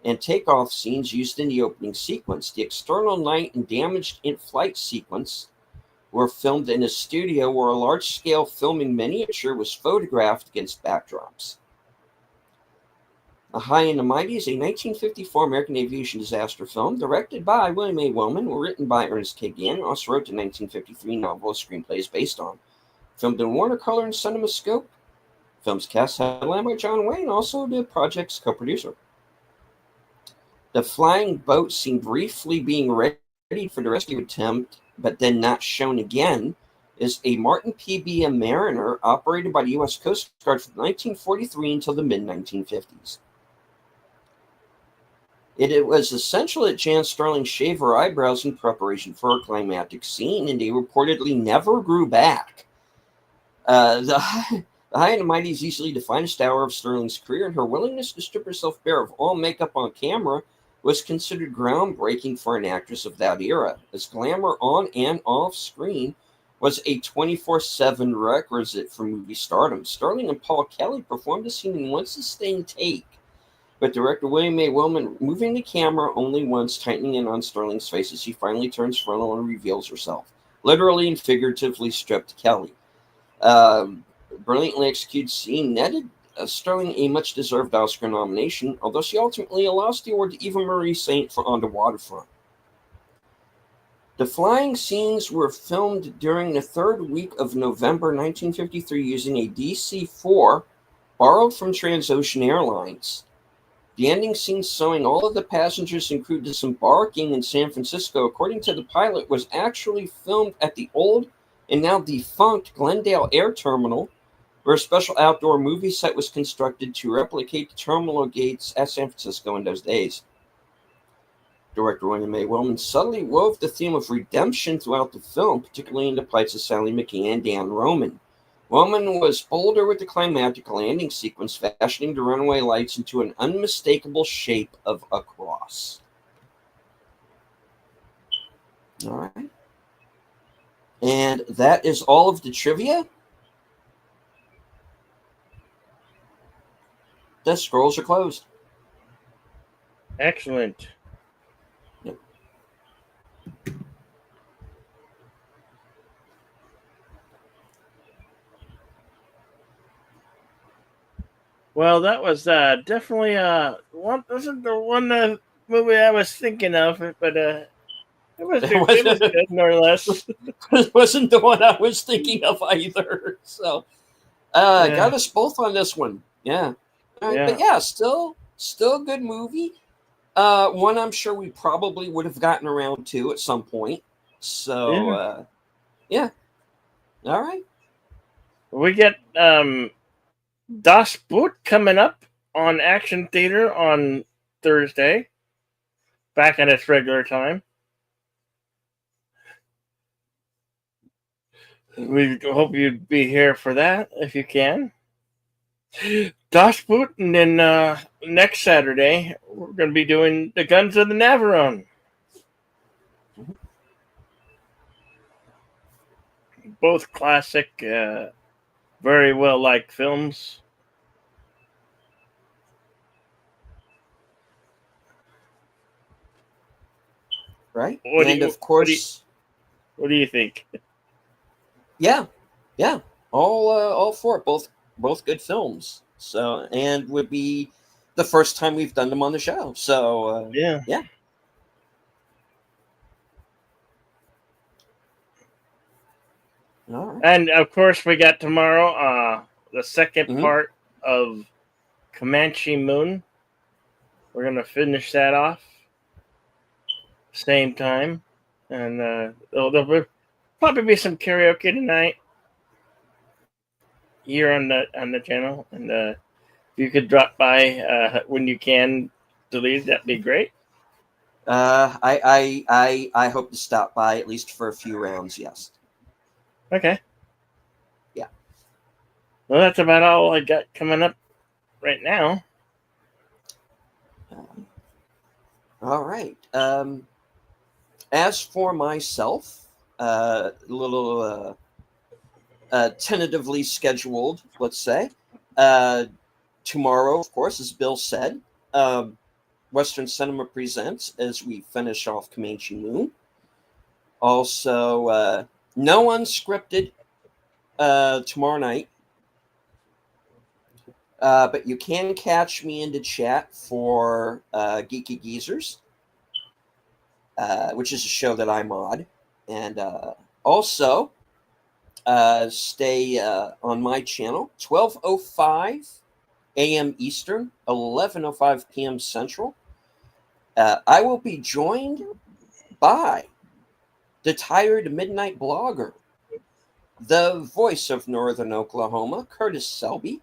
Speaker 2: and takeoff scenes used in the opening sequence. The external night and damaged in-flight sequence were filmed in a studio where a large-scale filming miniature was photographed against backdrops. The High and the Mighty is a 1954 American aviation disaster film directed by William A. Wellman, written by Ernest K. Gannon, also wrote the 1953 novel a screenplay is based on. Filmed in Watercolor and CinemaScope. Film's cast headlined by John Wayne, also the project's co-producer. The flying boat seen briefly being readied for the rescue attempt, but then not shown again, is a Martin P.B. Mariner operated by the U.S. Coast Guard from 1943 until the mid-1950s. It was essential that Jan Sterling shave her eyebrows in preparation for a climactic scene, and they reportedly never grew back. The High and the Mighty is easily the finest hour of Sterling's career, and her willingness to strip herself bare of all makeup on camera was considered groundbreaking for an actress of that era, as glamour on and off screen was a 24/7 requisite for movie stardom. Sterling and Paul Kelly performed the scene in one sustained take, but director William A. Wellman moving the camera only once, tightening in on Sterling's face as she finally turns frontal and reveals herself, literally and figuratively stripped Kelly. Brilliantly executed scene netted Sterling a much-deserved Oscar nomination, although she ultimately lost the award to Eva Marie Saint for On the Waterfront. The flying scenes were filmed during the third week of November 1953 using a DC-4 borrowed from Transocean Airlines. The ending scene showing all of the passengers and crew disembarking in San Francisco, according to the pilot, was actually filmed at the old and now defunct Glendale Air Terminal, where a special outdoor movie set was constructed to replicate the terminal gates at San Francisco in those days. Director William A. Wellman subtly wove the theme of redemption throughout the film, particularly in the plights of Sally McKee and Dan Roman. Wellman was bolder with the climactic landing sequence, fashioning the runway lights into an unmistakable shape of a cross. All right. And that is all of the trivia. The scrolls are closed.
Speaker 1: Excellent.
Speaker 2: Yep.
Speaker 1: Well, that was definitely one. Wasn't the one movie I was thinking of, but it was good, more or less.
Speaker 2: It wasn't the one I was thinking of either. So, got us both on this one. Yeah. But yeah, still a good movie. One I'm sure we probably would have gotten around to at some point. So, yeah. All right.
Speaker 1: We get Das Boot coming up on Action Theater on Thursday, back at its regular time. We hope you'd be here for that if you can. Das Boot, and then next Saturday we're going to be doing The Guns of the Navarone. Both classic, very well liked films.
Speaker 2: right?
Speaker 1: What do
Speaker 2: And
Speaker 1: you,
Speaker 2: of course,
Speaker 1: what do you think?
Speaker 2: yeah, all for it. Both good films. So, and would be the first time we've done them on the show. So,
Speaker 1: Yeah.
Speaker 2: yeah. All right.
Speaker 1: And of course, we got tomorrow the second
Speaker 2: Mhm.
Speaker 1: part of Comanche Moon. We're gonna finish that off same time, and there'll probably be some karaoke tonight here on the channel. And if you could drop by when you can, delete, that'd be great.
Speaker 2: I hope to stop by at least for a few rounds. Yes.
Speaker 1: Okay.
Speaker 2: Yeah.
Speaker 1: Well, that's about all I got coming up right now.
Speaker 2: All right. As for myself, a little tentatively scheduled, let's say. Tomorrow, of course, as Bill said, Western Cinema Presents as we finish off Comanche Moon. Also, no unscripted tomorrow night. But you can catch me into chat for Geeky Geezers, which is a show that I mod. And also, stay on my channel, 12:05 a.m. Eastern, 11:05 p.m. Central. I will be joined by the Tired Midnight Blogger, the voice of Northern Oklahoma, Curtis Selby.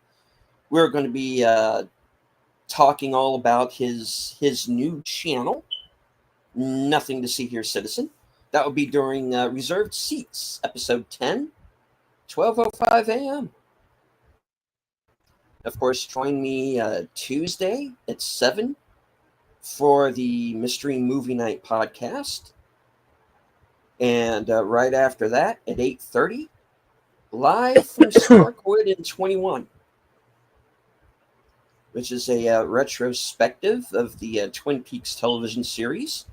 Speaker 2: We're going to be talking all about his new channel, Nothing to See Here, Citizen. That will be during Reserved Seats, episode 10, 12:05 a.m. Of course, join me Tuesday at 7 for the Mystery Movie Night podcast. And right after that at 8:30, live from Starkwood in 21, which is a retrospective of the Twin Peaks television series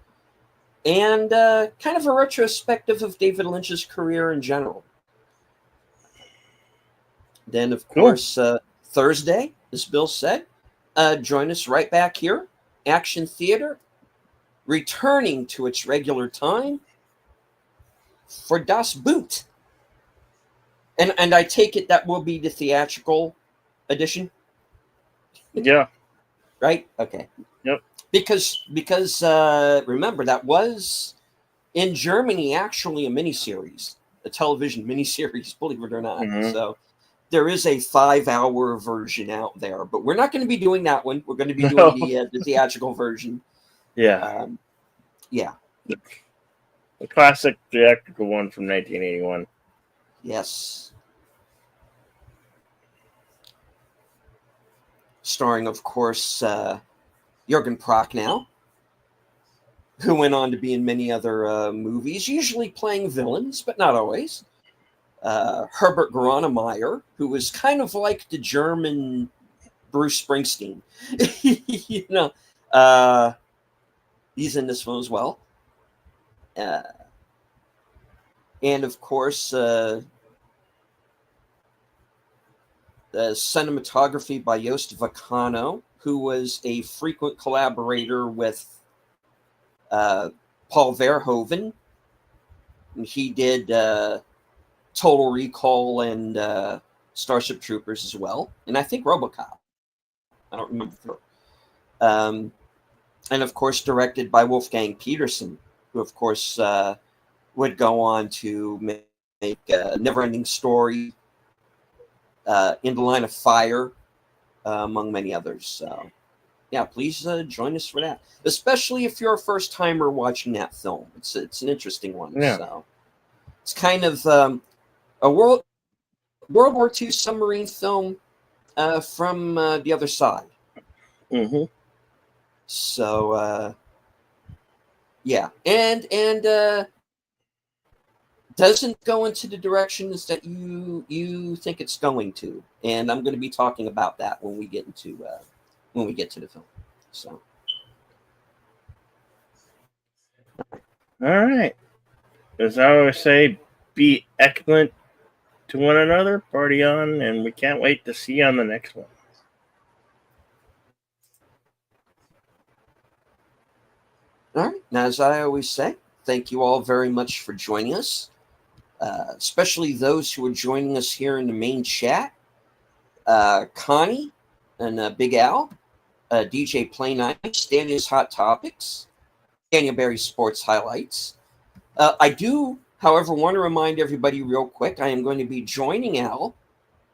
Speaker 2: and kind of a retrospective of David Lynch's career in general. Then, of course, Thursday, as Bill said, join us right back here, Action Theater, returning to its regular time for Das Boot. And I take it that will be the theatrical edition?
Speaker 1: Yeah.
Speaker 2: Right? Okay.
Speaker 1: Yep.
Speaker 2: Because remember, that was in Germany actually a miniseries, a television miniseries, believe it or not.
Speaker 1: Mhm.
Speaker 2: So there is a 5-hour version out there, but we're not going to be doing that one. We're going to be doing the theatrical version.
Speaker 1: Yeah.
Speaker 2: Yeah.
Speaker 1: The classic theatrical one from 1981.
Speaker 2: Yes. Starring, of course, Jürgen Prochnow, who went on to be in many other movies, usually playing villains, but not always. Herbert Grönemeyer, who was kind of like the German Bruce Springsteen. You know, he's in this one as well. And of course, the cinematography by Joost Vacano, who was a frequent collaborator with Paul Verhoeven. And he did Total Recall and Starship Troopers as well. And I think RoboCop. I don't remember. And of course, directed by Wolfgang Peterson, who, of course, would go on to make Neverending Story, In the Line of Fire, among many others. So, yeah, please join us for that. Especially if you're a first timer watching that film. It's an interesting one.
Speaker 1: Yeah.
Speaker 2: So it's kind of a World War II submarine film from the other side.
Speaker 1: Mm-hmm.
Speaker 2: So yeah, and doesn't go into the directions that you think it's going to, and I'm going to be talking about that when we get into the film. So
Speaker 1: All right. As I always say, be excellent to one another, party on, and we can't wait to see you on the next one.
Speaker 2: All right. Now, as I always say, thank you all very much for joining us, especially those who are joining us here in the main chat. Connie and Big Al, DJ Play Nice, Daniel's Hot Topics, Daniel Berry Sports Highlights. I do, however, want to remind everybody real quick, I am going to be joining Al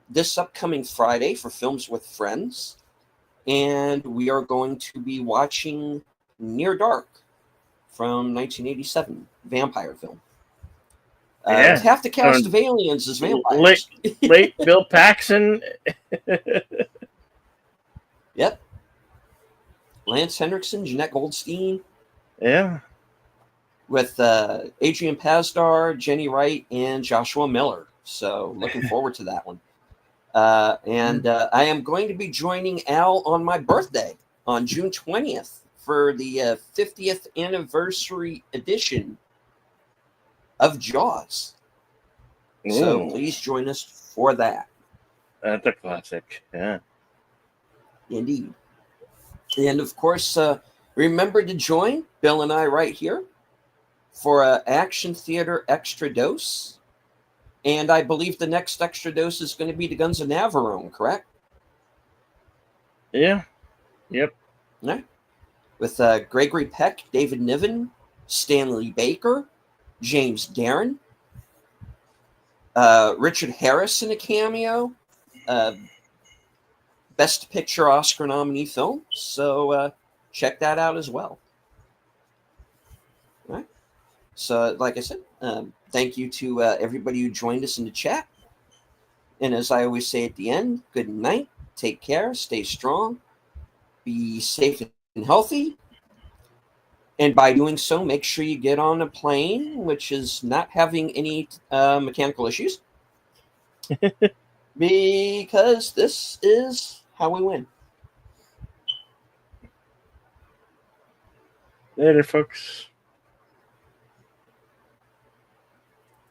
Speaker 2: this upcoming Friday for Films with Friends, and we are going to be watching Near Dark from 1987, vampire film.
Speaker 1: Yeah.
Speaker 2: With half the cast of aliens as vampires.
Speaker 1: Late Bill Paxton.
Speaker 2: Yep. Lance Henriksen, Jeanette Goldstein.
Speaker 1: Yeah.
Speaker 2: With Adrian Pasdar, Jenny Wright, and Joshua Miller. So looking forward to that one. And I am going to be joining Al on my birthday on June 20th for the 50th anniversary edition of Jaws.
Speaker 1: Ooh.
Speaker 2: So please join us for that.
Speaker 1: That's a classic. Yeah.
Speaker 2: Indeed. And of course, remember to join Bill and I right here for Action Theater Extra Dose. And I believe the next Extra Dose is going to be the Guns of Navarone, correct?
Speaker 1: Yeah. Yep.
Speaker 2: Yeah. With Gregory Peck, David Niven, Stanley Baker, James Guerin, Richard Harris in a cameo, Best Picture Oscar nominee film. So check that out as well. All right. So, like I said, thank you to everybody who joined us in the chat. And as I always say at the end, good night, take care, stay strong, be safe and healthy. And by doing so, make sure you get on a plane, which is not having any mechanical issues. Because this is how we win.
Speaker 1: Later, folks.